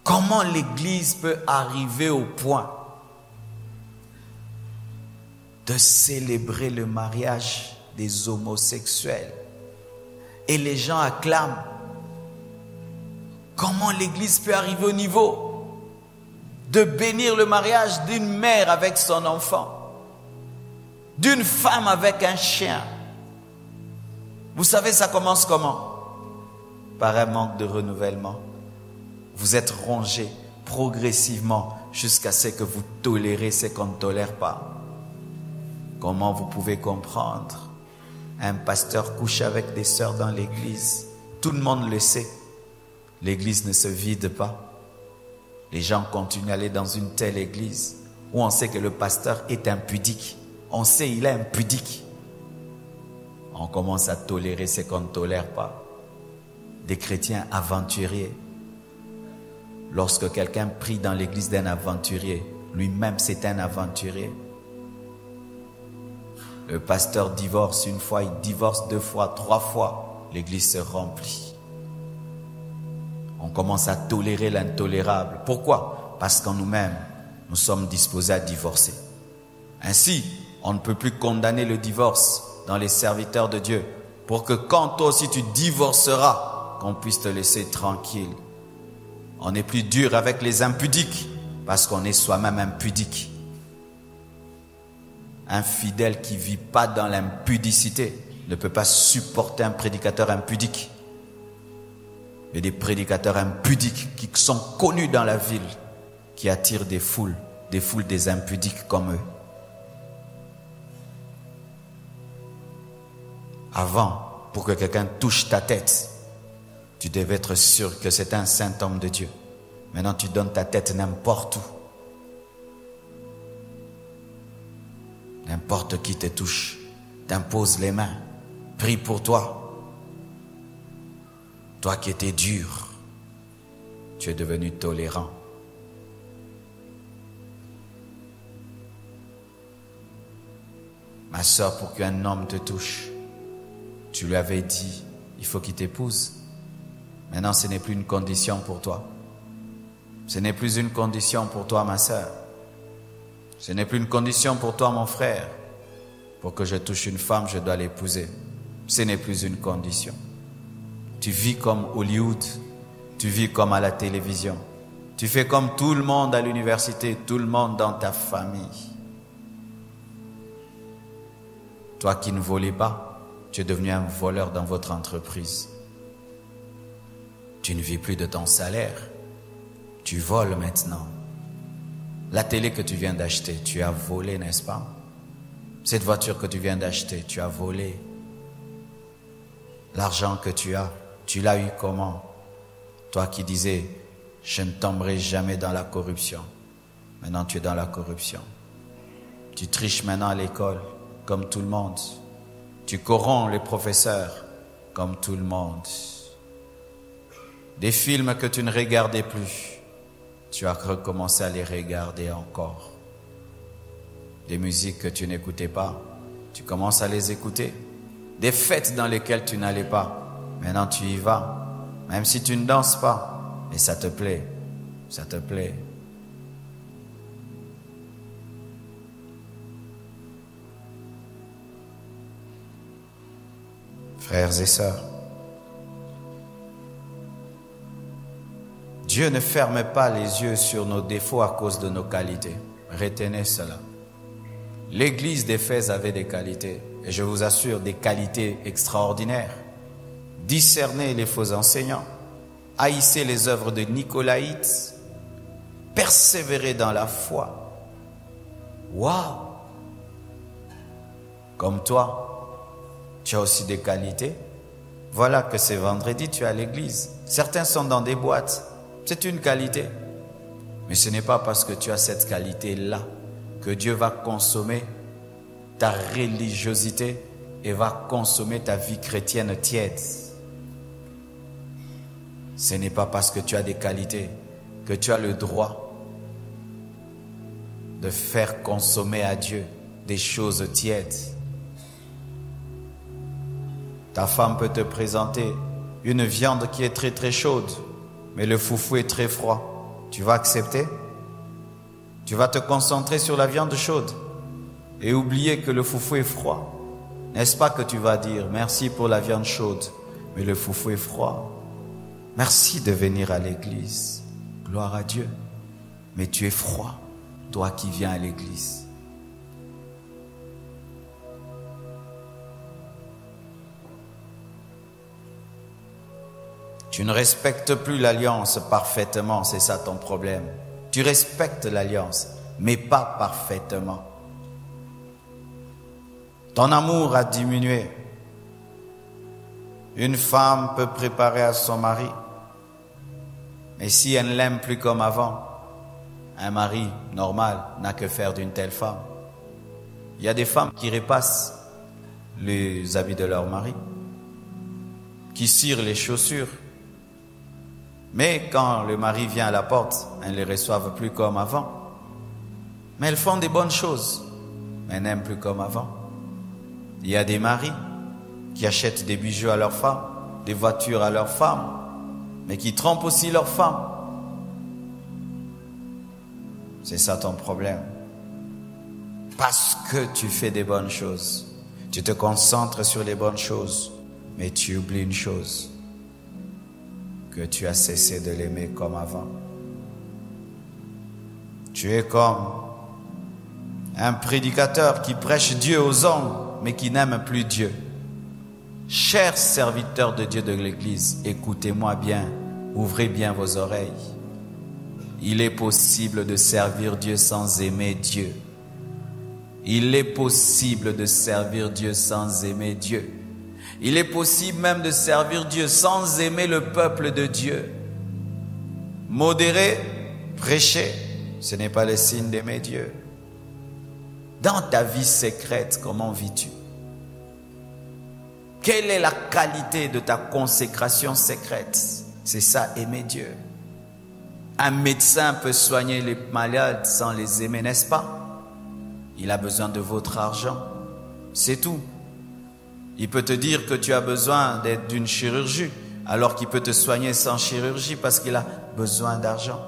Comment l'Église peut arriver au point de célébrer le mariage des homosexuels et les gens acclament? Comment l'Église peut arriver au niveau de bénir le mariage d'une mère avec son enfant, d'une femme avec un chien? Vous savez, ça commence comment? Par un manque de renouvellement. Vous êtes rongé progressivement jusqu'à ce que vous tolérez ce qu'on ne tolère pas. Comment vous pouvez comprendre? Un pasteur couche avec des sœurs dans l'église. Tout le monde le sait. L'église ne se vide pas. Les gens continuent à aller dans une telle église où on sait que le pasteur est impudique. On sait qu'il est impudique. On commence à tolérer ce qu'on ne tolère pas. Des chrétiens aventuriers. Lorsque quelqu'un prie dans l'église d'un aventurier, lui-même c'est un aventurier. Le pasteur divorce 1 fois, il divorce 2 fois, 3 fois. l'église se remplit. On commence à tolérer l'intolérable. Pourquoi? Parce qu'en nous-mêmes, nous sommes disposés à divorcer. Ainsi, on ne peut plus condamner le divorce dans les serviteurs de Dieu, pour que quand toi aussi tu divorceras, qu'on puisse te laisser tranquille. On est plus dur avec les impudiques, parce qu'on est soi-même impudique. Un fidèle qui ne vit pas dans l'impudicité ne peut pas supporter un prédicateur impudique. Il y a des prédicateurs impudiques qui sont connus dans la ville, qui attirent des foules des impudiques comme eux. Avant, pour que quelqu'un touche ta tête, tu devais être sûr que c'est un saint homme de Dieu. Maintenant, tu donnes ta tête n'importe où. N'importe qui te touche, t'impose les mains, prie pour toi. Toi qui étais dur, tu es devenu tolérant. Ma soeur, pour qu'un homme te touche, tu lui avais dit, il faut qu'il t'épouse. Maintenant, ce n'est plus une condition pour toi. Ce n'est plus une condition pour toi, ma soeur. Ce n'est plus une condition pour toi, mon frère. Pour que je touche une femme, je dois l'épouser. Ce n'est plus une condition. Tu vis comme Hollywood. Tu vis comme à la télévision. Tu fais comme tout le monde à l'université, tout le monde dans ta famille. Toi qui ne volais pas, tu es devenu un voleur dans votre entreprise. Tu ne vis plus de ton salaire. Tu voles maintenant. La télé que tu viens d'acheter, tu as volé, n'est-ce pas? Cette voiture que tu viens d'acheter, tu as volé. L'argent que tu l'as eu comment? Toi qui disais, je ne tomberai jamais dans la corruption. Maintenant, tu es dans la corruption. Tu triches maintenant à l'école, comme tout le monde. Tu corromps les professeurs, comme tout le monde. Des films que tu ne regardais plus, tu as recommencé à les regarder encore. Des musiques que tu n'écoutais pas, tu commences à les écouter. Des fêtes dans lesquelles tu n'allais pas, maintenant tu y vas. Même si tu ne danses pas, et ça te plaît, ça te plaît. Frères et sœurs, Dieu ne ferme pas les yeux sur nos défauts à cause de nos qualités. Retenez cela. L'église d'Éphèse avait des qualités, et je vous assure, des qualités extraordinaires. Discernez les faux enseignants, haïssez les œuvres de Nicolaïtes, persévérez dans la foi. Waouh! Comme toi, tu as aussi des qualités. Voilà que c'est vendredi, tu es à l'église. Certains sont dans des boîtes. C'est une qualité. Mais ce n'est pas parce que tu as cette qualité-là que Dieu va consommer ta religiosité et va consommer ta vie chrétienne tiède. Ce n'est pas parce que tu as des qualités que tu as le droit de faire consommer à Dieu des choses tièdes. Ta femme peut te présenter une viande qui est très très chaude, mais le foufou est très froid. Tu vas accepter? Tu vas te concentrer sur la viande chaude et oublier que le foufou est froid. N'est-ce pas que tu vas dire merci pour la viande chaude, mais le foufou est froid? Merci de venir à l'église. Gloire à Dieu. Mais tu es froid, toi qui viens à l'église. Tu ne respectes plus l'alliance parfaitement, c'est ça ton problème. Tu respectes l'alliance, mais pas parfaitement. Ton amour a diminué. Une femme peut préparer à son mari, mais si elle ne l'aime plus comme avant, un mari normal n'a que faire d'une telle femme. Il y a des femmes qui repassent les habits de leur mari, qui cirent les chaussures. Mais quand le mari vient à la porte, elles ne les reçoivent plus comme avant. Mais elles font des bonnes choses, mais n'aiment plus comme avant. Il y a des maris qui achètent des bijoux à leur femme, des voitures à leurs femmes, mais qui trompent aussi leurs femmes. C'est ça ton problème. Parce que tu fais des bonnes choses. Tu te concentres sur les bonnes choses, mais tu oublies une chose, que tu as cessé de l'aimer comme avant. Tu es comme un prédicateur qui prêche Dieu aux hommes, mais qui n'aime plus Dieu. Chers serviteurs de Dieu de l'Église, écoutez-moi bien, ouvrez bien vos oreilles. Il est possible de servir Dieu sans aimer Dieu. Il est possible de servir Dieu sans aimer Dieu. Il est possible même de servir Dieu sans aimer le peuple de Dieu. Modérer, prêcher, ce n'est pas le signe d'aimer Dieu. Dans ta vie secrète, comment vis-tu? Quelle est la qualité de ta consécration secrète? C'est ça, aimer Dieu. Un médecin peut soigner les malades sans les aimer, n'est-ce pas? Il a besoin de votre argent. C'est tout. Il peut te dire que tu as besoin d'une chirurgie, alors qu'il peut te soigner sans chirurgie parce qu'il a besoin d'argent.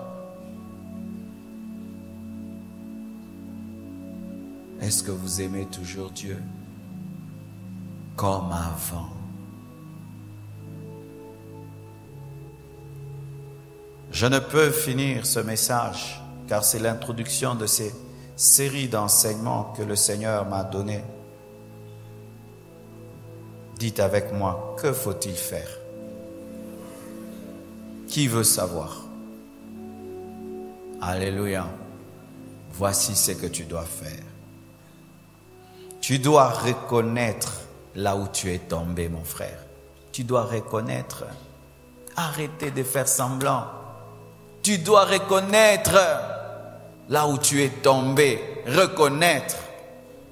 Est-ce que vous aimez toujours Dieu comme avant? Je ne peux finir ce message car c'est l'introduction de ces séries d'enseignements que le Seigneur m'a donné. Dites avec moi, que faut-il faire? Qui veut savoir? Alléluia. Voici ce que tu dois faire. Tu dois reconnaître là où tu es tombé, mon frère. Tu dois reconnaître. Arrêtez de faire semblant. Tu dois reconnaître là où tu es tombé. Reconnaître.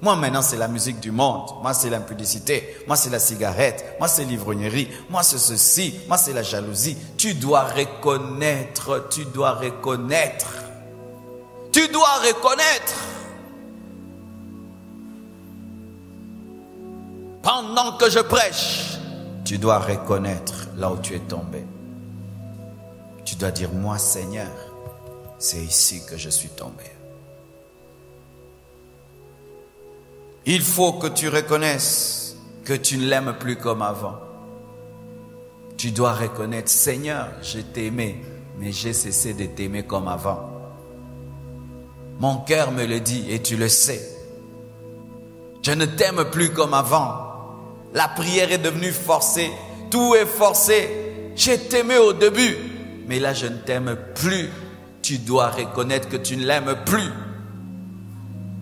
Moi maintenant c'est la musique du monde. Moi c'est l'impudicité. Moi c'est la cigarette. Moi c'est l'ivrognerie. Moi c'est ceci. Moi c'est la jalousie. Tu dois reconnaître. Tu dois reconnaître. Tu dois reconnaître. Pendant que je prêche, tu dois reconnaître là où tu es tombé. Tu dois dire, moi Seigneur, c'est ici que je suis tombé. Il faut que tu reconnaisses que tu ne l'aimes plus comme avant. Tu dois reconnaître, Seigneur, je t'ai aimé, mais j'ai cessé de t'aimer comme avant. Mon cœur me le dit et tu le sais. Je ne t'aime plus comme avant. La prière est devenue forcée. Tout est forcé. J'ai t'aimé au début, mais là je ne t'aime plus. Tu dois reconnaître que tu ne l'aimes plus.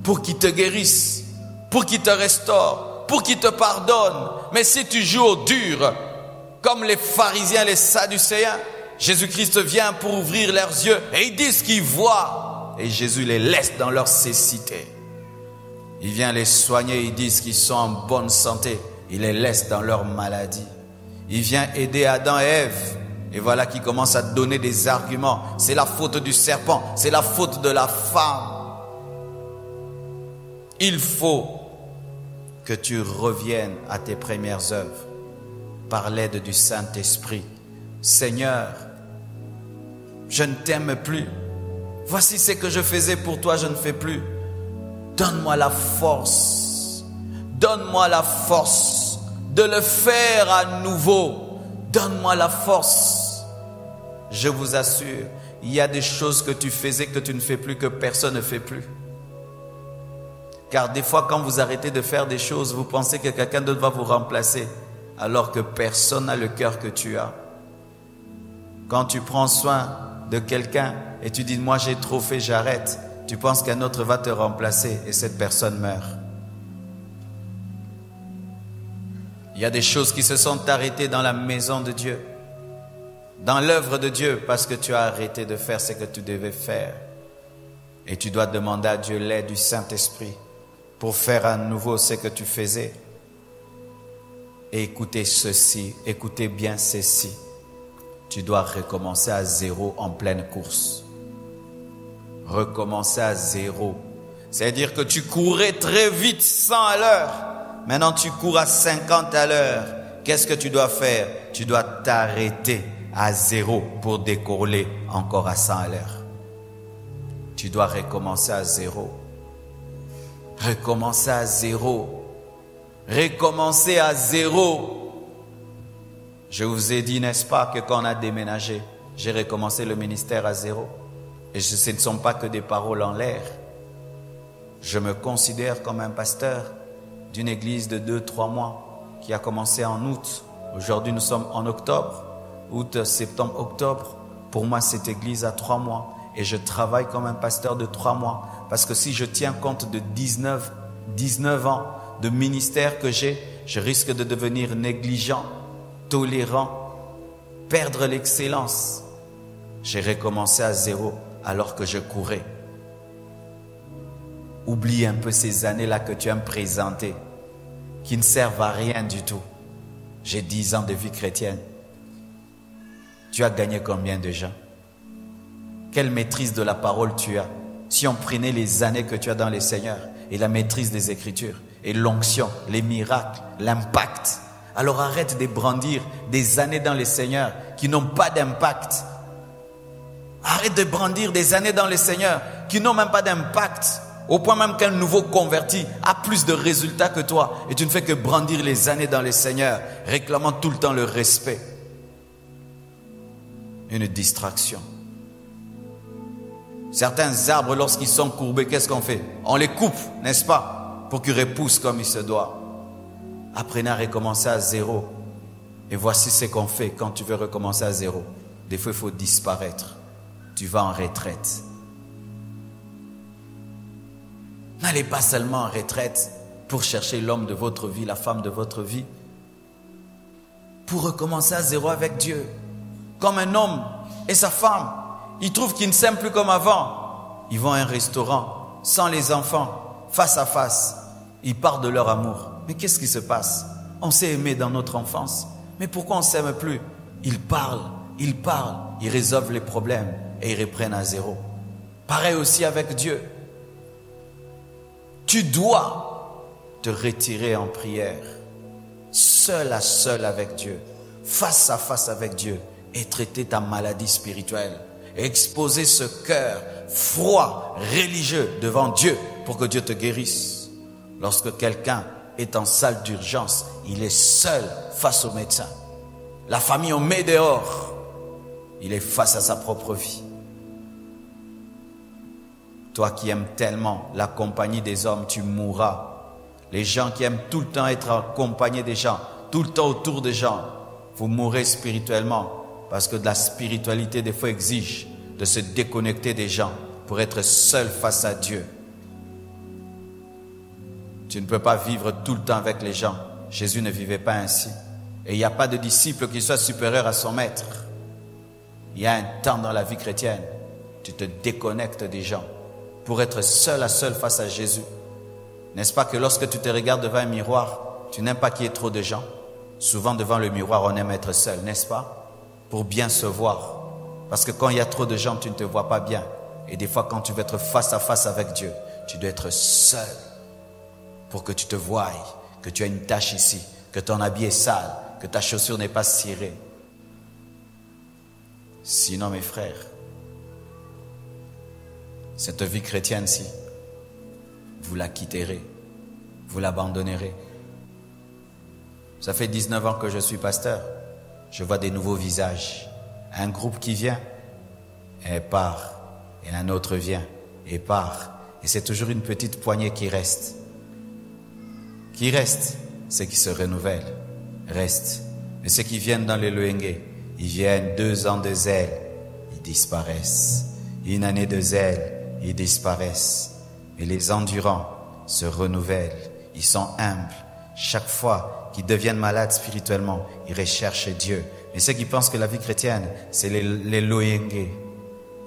Pour qu'il te guérisse, pour qu'il te restaure, pour qu'il te pardonne. Mais si tu joues au dur, comme les pharisiens, les sadducéens, Jésus-Christ vient pour ouvrir leurs yeux et ils disent qu'ils voient. Et Jésus les laisse dans leur cécité. Il vient les soigner, ils disent qu'ils sont en bonne santé. Il les laisse dans leur maladie. Il vient aider Adam et Ève. Et voilà qu'il commence à donner des arguments. C'est la faute du serpent. C'est la faute de la femme. Il faut que tu reviennes à tes premières œuvres par l'aide du Saint-Esprit. Seigneur, je ne t'aime plus. Voici ce que je faisais pour toi, je ne fais plus. Donne-moi la force. Donne-moi la force de le faire à nouveau. Donne-moi la force. Je vous assure, il y a des choses que tu faisais que tu ne fais plus, que personne ne fait plus. Car des fois, quand vous arrêtez de faire des choses, vous pensez que quelqu'un d'autre va vous remplacer, alors que personne n'a le cœur que tu as. Quand tu prends soin de quelqu'un et tu dis, moi j'ai trop fait, j'arrête, tu penses qu'un autre va te remplacer et cette personne meurt. Il y a des choses qui se sont arrêtées dans la maison de Dieu, dans l'œuvre de Dieu, parce que tu as arrêté de faire ce que tu devais faire. Et tu dois demander à Dieu l'aide du Saint-Esprit pour faire à nouveau ce que tu faisais. Et écoutez ceci, écoutez bien ceci. Tu dois recommencer à zéro en pleine course. Recommencer à zéro. C'est-à-dire que tu courais très vite, 100 à l'heure. Maintenant, tu cours à 50 à l'heure. qu'est-ce que tu dois faire? Tu dois t'arrêter à 0 pour décoller encore à 100 à l'heure. Tu dois recommencer à 0. Recommencer à 0. Recommencer à 0. Je vous ai dit, n'est-ce pas, que quand on a déménagé, j'ai recommencé le ministère à 0. Et ce ne sont pas que des paroles en l'air. Je me considère comme un pasteur d'une église de 2-3 mois qui a commencé en août. Aujourd'hui, nous sommes en octobre. Août, septembre, octobre. Pour moi, cette église a 3 mois. Et je travaille comme un pasteur de 3 mois. Parce que si je tiens compte de 19 ans de ministère que j'ai, je risque de devenir négligent, tolérant, perdre l'excellence. J'ai recommencé à 0 alors que je courais. Oublie un peu ces années-là que tu as me présentées, qui ne servent à rien du tout. J'ai 10 ans de vie chrétienne. Tu as gagné combien de gens? Quelle maîtrise de la parole tu as? Si on prenait les années que tu as dans le Seigneur et la maîtrise des Écritures et l'onction, les miracles, l'impact, alors arrête de brandir des années dans le Seigneur qui n'ont pas d'impact. Arrête de brandir des années dans le Seigneur qui n'ont même pas d'impact. Au point même qu'un nouveau converti a plus de résultats que toi. Et tu ne fais que brandir les années dans le Seigneur, réclamant tout le temps le respect. Une distraction. Certains arbres, lorsqu'ils sont courbés, qu'est-ce qu'on fait? On les coupe, n'est-ce pas? Pour qu'ils repoussent comme il se doit. Apprenez à recommencer à 0. Et voici ce qu'on fait quand tu veux recommencer à 0. Des fois, il faut disparaître. Tu vas en retraite. N'allez pas seulement en retraite pour chercher l'homme de votre vie, la femme de votre vie. Pour recommencer à 0 avec Dieu. Comme un homme et sa femme. Ils trouvent qu'ils ne s'aiment plus comme avant. Ils vont à un restaurant, sans les enfants, face à face. Ils parlent de leur amour. Mais qu'est-ce qui se passe? On s'est aimé dans notre enfance. Mais pourquoi on ne s'aime plus? Ils parlent, ils résolvent les problèmes et ils reprennent à 0. Pareil aussi avec Dieu. Tu dois te retirer en prière, seul à seul avec Dieu, face à face avec Dieu, et traiter ta maladie spirituelle. Exposer ce cœur froid, religieux devant Dieu pour que Dieu te guérisse. Lorsque quelqu'un est en salle d'urgence, il est seul face au médecin. La famille, on met dehors. Il est face à sa propre vie. Toi qui aimes tellement la compagnie des hommes, tu mourras. Les gens qui aiment tout le temps être accompagnés des gens, tout le temps autour des gens, vous mourrez spirituellement. Parce que la spiritualité, des fois, exige de se déconnecter des gens pour être seul face à Dieu. Tu ne peux pas vivre tout le temps avec les gens. Jésus ne vivait pas ainsi. Et il n'y a pas de disciple qui soit supérieur à son maître. Il y a un temps dans la vie chrétienne, tu te déconnectes des gens pour être seul à seul face à Jésus. N'est-ce pas que lorsque tu te regardes devant un miroir, tu n'aimes pas qu'il y ait trop de gens? Souvent devant le miroir, on aime être seul, n'est-ce pas? Pour bien se voir. Parce que quand il y a trop de gens, tu ne te vois pas bien. Et des fois, quand tu veux être face à face avec Dieu, tu dois être seul pour que tu te voies, que tu as une tache ici, que ton habit est sale, que ta chaussure n'est pas cirée. Sinon, mes frères, cette vie chrétienne-ci, vous la quitterez, vous l'abandonnerez. Ça fait 19 ans que je suis pasteur. Je vois des nouveaux visages. Un groupe qui vient et part. Et un autre vient et part. Et c'est toujours une petite poignée qui reste. Qui reste, ceux qui se renouvellent, restent. Mais ceux qui viennent dans les Loengue, ils viennent 2 ans de zèle, ils disparaissent. 1 année de zèle, ils disparaissent. Et les endurants se renouvellent. Ils sont humbles. Chaque fois qu'ils deviennent malades spirituellement, ils recherchent Dieu. Mais ceux qui pensent que la vie chrétienne, c'est les Loengue,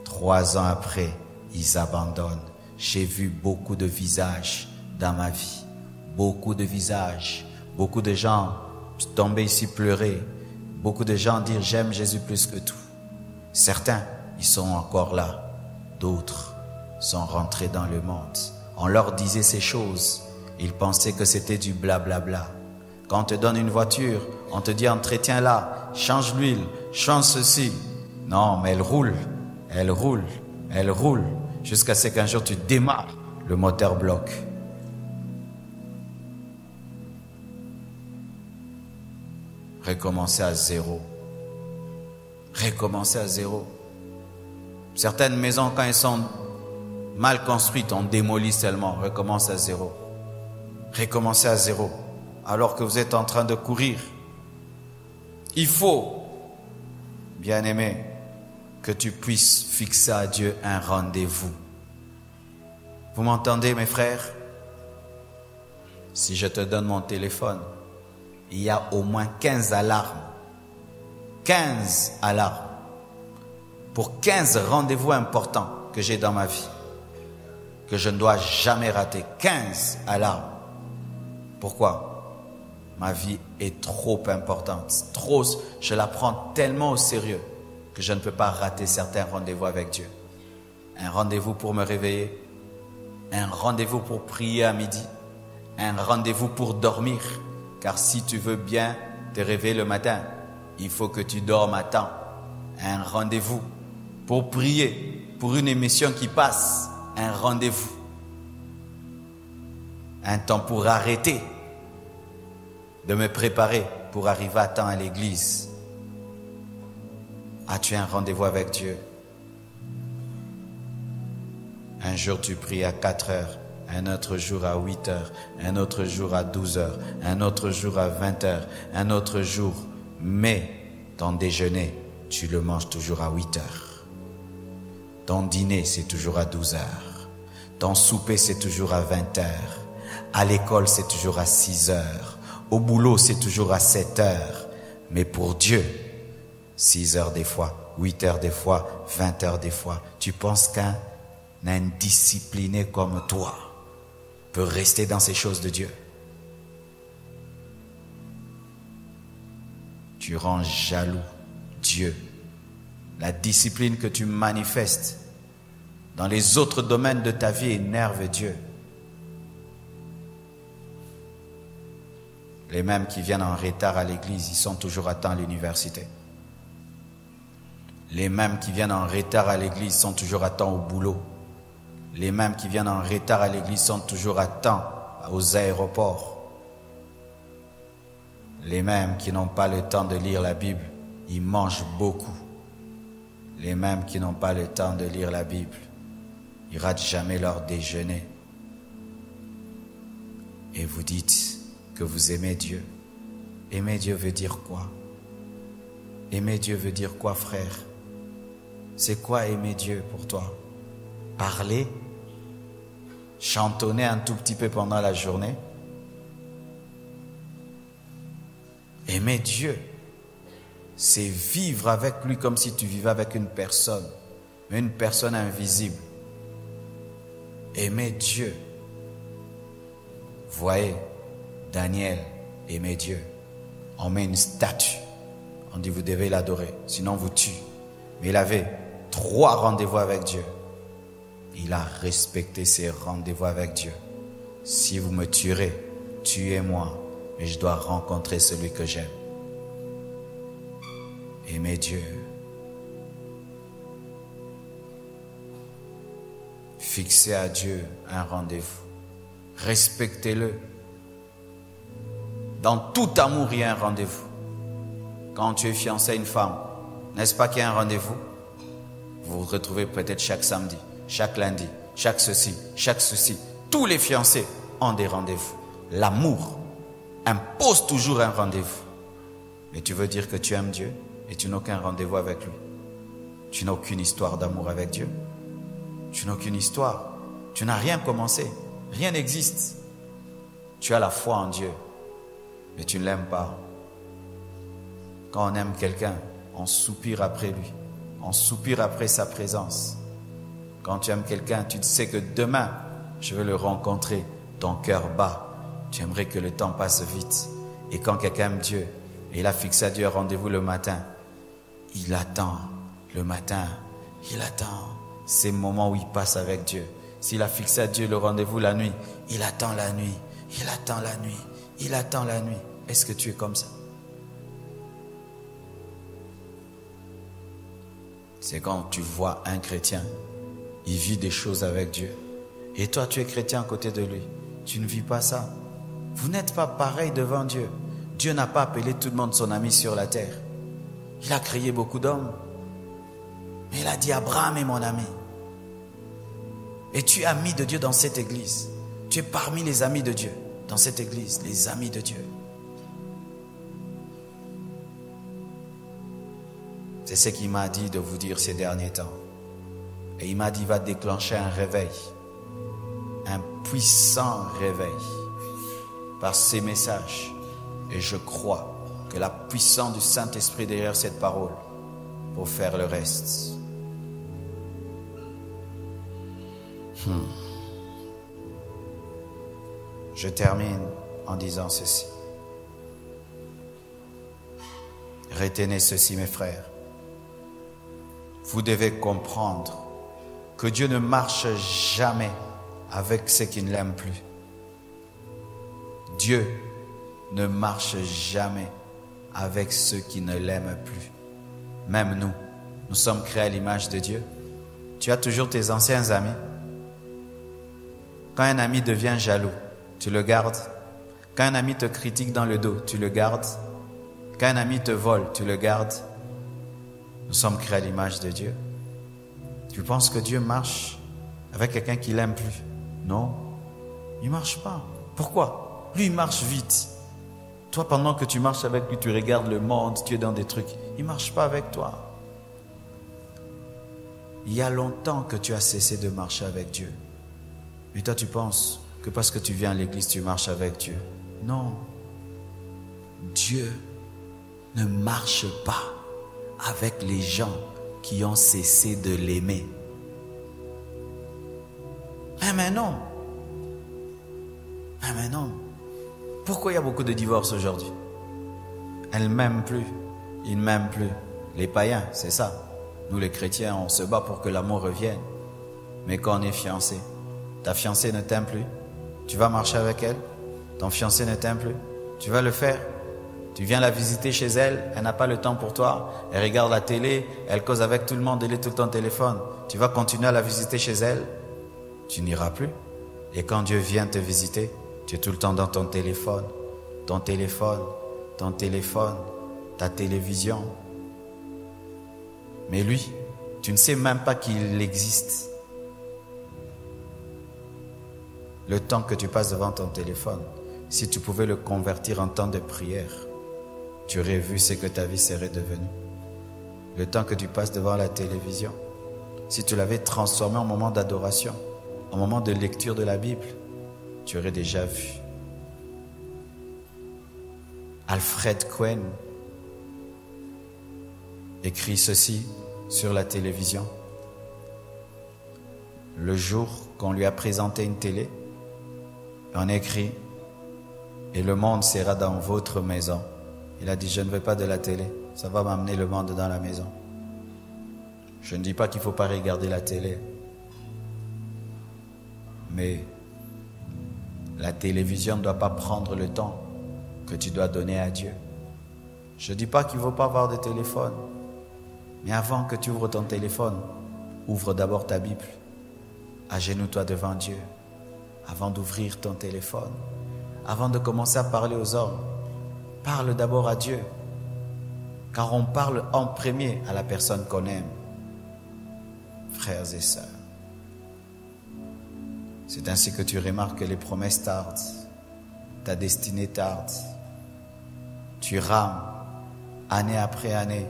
3 ans après, ils abandonnent. J'ai vu beaucoup de visages dans ma vie. Beaucoup de visages. Beaucoup de gens tomber ici pleurer. Beaucoup de gens dire j'aime Jésus plus que tout. Certains, ils sont encore là. D'autres sont rentrés dans le monde. On leur disait ces choses. Ils pensaient que c'était du blablabla. Quand on te donne une voiture, on te dit entretiens-la, change l'huile, change ceci. Non, mais elle roule, elle roule, elle roule, jusqu'à ce qu'un jour tu démarres, le moteur bloque. Recommencer à zéro. Recommencer à zéro. Certaines maisons, quand elles sont mal construites, on démolit seulement. Recommence à zéro. Recommencer à zéro. Alors que vous êtes en train de courir. Il faut, bien-aimé, que tu puisses fixer à Dieu un rendez-vous. Vous m'entendez, mes frères? Si je te donne mon téléphone, il y a au moins 15 alarmes. 15 alarmes. Pour 15 rendez-vous importants que j'ai dans ma vie. Que je ne dois jamais rater. 15 alarmes. Pourquoi? Ma vie est trop importante. Trop, je la prends tellement au sérieux que je ne peux pas rater certains rendez-vous avec Dieu. Un rendez-vous pour me réveiller. Un rendez-vous pour prier à midi. Un rendez-vous pour dormir. Car si tu veux bien te réveiller le matin, il faut que tu dormes à temps. Un rendez-vous pour prier, pour une émission qui passe. Un rendez-vous. Un temps pour arrêter de me préparer pour arriver à temps à l'église. As-tu un rendez-vous avec Dieu? Un jour tu pries à 4 heures. Un autre jour à 8 heures, un autre jour à 12 heures, un autre jour à 20 heures, un autre jour. Mais ton déjeuner, tu le manges toujours à 8 heures. Ton dîner, c'est toujours à 12 heures. Ton souper, c'est toujours à 20 heures. À l'école, c'est toujours à 6 heures. Au boulot, c'est toujours à 7 heures. Mais pour Dieu, 6 heures des fois, 8 heures des fois, 20 heures des fois. Tu penses qu'un indiscipliné comme toi peut rester dans ces choses de Dieu? Tu rends jaloux Dieu. La discipline que tu manifestes dans les autres domaines de ta vie énerve Dieu. Les mêmes qui viennent en retard à l'église, ils sont toujours à temps à l'université. Les mêmes qui viennent en retard à l'église sont toujours à temps au boulot. Les mêmes qui viennent en retard à l'église sont toujours à temps aux aéroports. Les mêmes qui n'ont pas le temps de lire la Bible, ils mangent beaucoup. Les mêmes qui n'ont pas le temps de lire la Bible, ils ratent jamais leur déjeuner. Et vous dites que vous aimez Dieu. Aimer Dieu veut dire quoi? Aimer Dieu veut dire quoi, frère? C'est quoi aimer Dieu pour toi? Parler? Chantonner un tout petit peu pendant la journée? Aimer Dieu, c'est vivre avec lui comme si tu vivais avec une personne, mais une personne invisible. Aimer Dieu. Voyez, Daniel aimait Dieu. On met une statue. On dit vous devez l'adorer, sinon vous tue. Mais il avait 3 rendez-vous avec Dieu. Il a respecté ses rendez-vous avec Dieu. Si vous me tuerez, tuez-moi, mais je dois rencontrer celui que j'aime. Aimez Dieu. Fixez à Dieu un rendez-vous. Respectez-le. Dans tout amour, il y a un rendez-vous. Quand tu es fiancé à une femme, n'est-ce pas qu'il y a un rendez-vous? Vous vous retrouvez peut-être chaque samedi, chaque lundi, chaque ceci, chaque ceci. Tous les fiancés ont des rendez-vous. L'amour impose toujours un rendez-vous. Mais tu veux dire que tu aimes Dieu et tu n'as aucun rendez-vous avec lui. Tu n'as aucune histoire d'amour avec Dieu. Tu n'as aucune histoire. Tu n'as rien commencé. Rien n'existe. Tu as la foi en Dieu, mais tu ne l'aimes pas. Quand on aime quelqu'un, on soupire après lui. On soupire après sa présence. Quand tu aimes quelqu'un, tu sais que demain, je vais le rencontrer. Ton cœur bat. Tu aimerais que le temps passe vite. Et quand quelqu'un aime Dieu, et il a fixé à Dieu un rendez-vous le matin, il attend le matin. Il attend ces moments où il passe avec Dieu. S'il a fixé à Dieu le rendez-vous la nuit, il attend la nuit. Il attend la nuit. Il attend la nuit. est-ce que tu es comme ça? C'est quand tu vois un chrétien, il vit des choses avec Dieu. Et toi, tu es chrétien à côté de lui. Tu ne vis pas ça. Vous n'êtes pas pareil devant Dieu. Dieu n'a pas appelé tout le monde son ami sur la terre. Il a créé beaucoup d'hommes. Mais il a dit, Abraham est mon ami. Et tu es ami de Dieu dans cette église. Tu es parmi les amis de Dieu dans cette église, les amis de Dieu. C'est ce qu'il m'a dit de vous dire ces derniers temps. Et il m'a dit, il va déclencher un réveil. Un puissant réveil. Par ces messages. Et je crois que la puissance du Saint-Esprit derrière cette parole pour faire le reste. Je termine en disant ceci. Retenez ceci, mes frères. Vous devez comprendre que Dieu ne marche jamais avec ceux qui ne l'aiment plus. Dieu ne marche jamais avec ceux qui ne l'aiment plus. Même nous, nous sommes créés à l'image de Dieu. Tu as toujours tes anciens amis. Quand un ami devient jaloux, tu le gardes. Quand un ami te critique dans le dos, tu le gardes. Quand un ami te vole, tu le gardes. Nous sommes créés à l'image de Dieu. Tu penses que Dieu marche avec quelqu'un qui l'aime plus? Non, il ne marche pas. Pourquoi? Lui, il marche vite. Toi, pendant que tu marches avec lui, tu regardes le monde, tu es dans des trucs. Il ne marche pas avec toi. Il y a longtemps que tu as cessé de marcher avec Dieu. Et toi, tu penses que parce que tu viens à l'église, tu marches avec Dieu. Non. Dieu ne marche pas avec les gens qui ont cessé de l'aimer. Mais non. Mais non. Pourquoi il y a beaucoup de divorces aujourd'hui? Elle ne m'aime plus. Il ne m'aime plus. Les païens, c'est ça. Nous les chrétiens, on se bat pour que l'amour revienne. Mais quand on est fiancé, ta fiancée ne t'aime plus. Tu vas marcher avec elle. Ton fiancé ne t'aime plus. Tu vas le faire. Tu viens la visiter chez elle. Elle n'a pas le temps pour toi. Elle regarde la télé. Elle cause avec tout le monde. Elle est tout le temps au téléphone. Tu vas continuer à la visiter chez elle. Tu n'iras plus. Et quand Dieu vient te visiter, tu es tout le temps dans ton téléphone. Ton téléphone. Ton téléphone. Ta télévision. Mais lui, tu ne sais même pas qu'il existe. Le temps que tu passes devant ton téléphone, si tu pouvais le convertir en temps de prière, tu aurais vu ce que ta vie serait devenue. Le temps que tu passes devant la télévision, si tu l'avais transformé en moment d'adoration, en moment de lecture de la Bible, tu aurais déjà vu. Alfred Cohen écrit ceci sur la télévision. Le jour qu'on lui a présenté une télé, on écrit « Et le monde sera dans votre maison ». Il a dit « Je ne veux pas de la télé, ça va m'amener le monde dans la maison ». Je ne dis pas qu'il ne faut pas regarder la télé. Mais la télévision ne doit pas prendre le temps que tu dois donner à Dieu. Je ne dis pas qu'il ne faut pas avoir de téléphone. Mais avant que tu ouvres ton téléphone, ouvre d'abord ta Bible. Agenouille-toi devant Dieu. Avant d'ouvrir ton téléphone, avant de commencer à parler aux hommes, parle d'abord à Dieu. Car on parle en premier à la personne qu'on aime. Frères et sœurs, c'est ainsi que tu remarques que les promesses tardent, ta destinée tarde. Tu rames, année après année,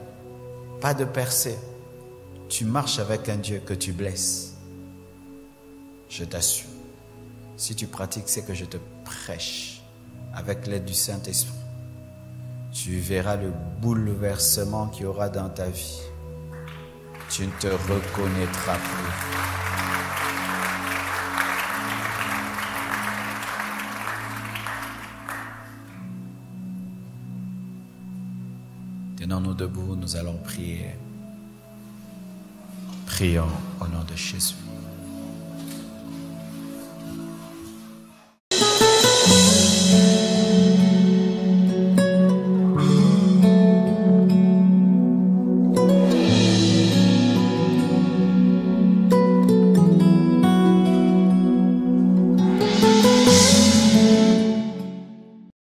pas de percée. Tu marches avec un Dieu que tu blesses. Je t'assure. Si tu pratiques ce que je te prêche avec l'aide du Saint-Esprit, tu verras le bouleversement qu'il y aura dans ta vie. Tu ne te reconnaîtras plus. Tenons-nous debout, nous allons prier. Prions au nom de Jésus.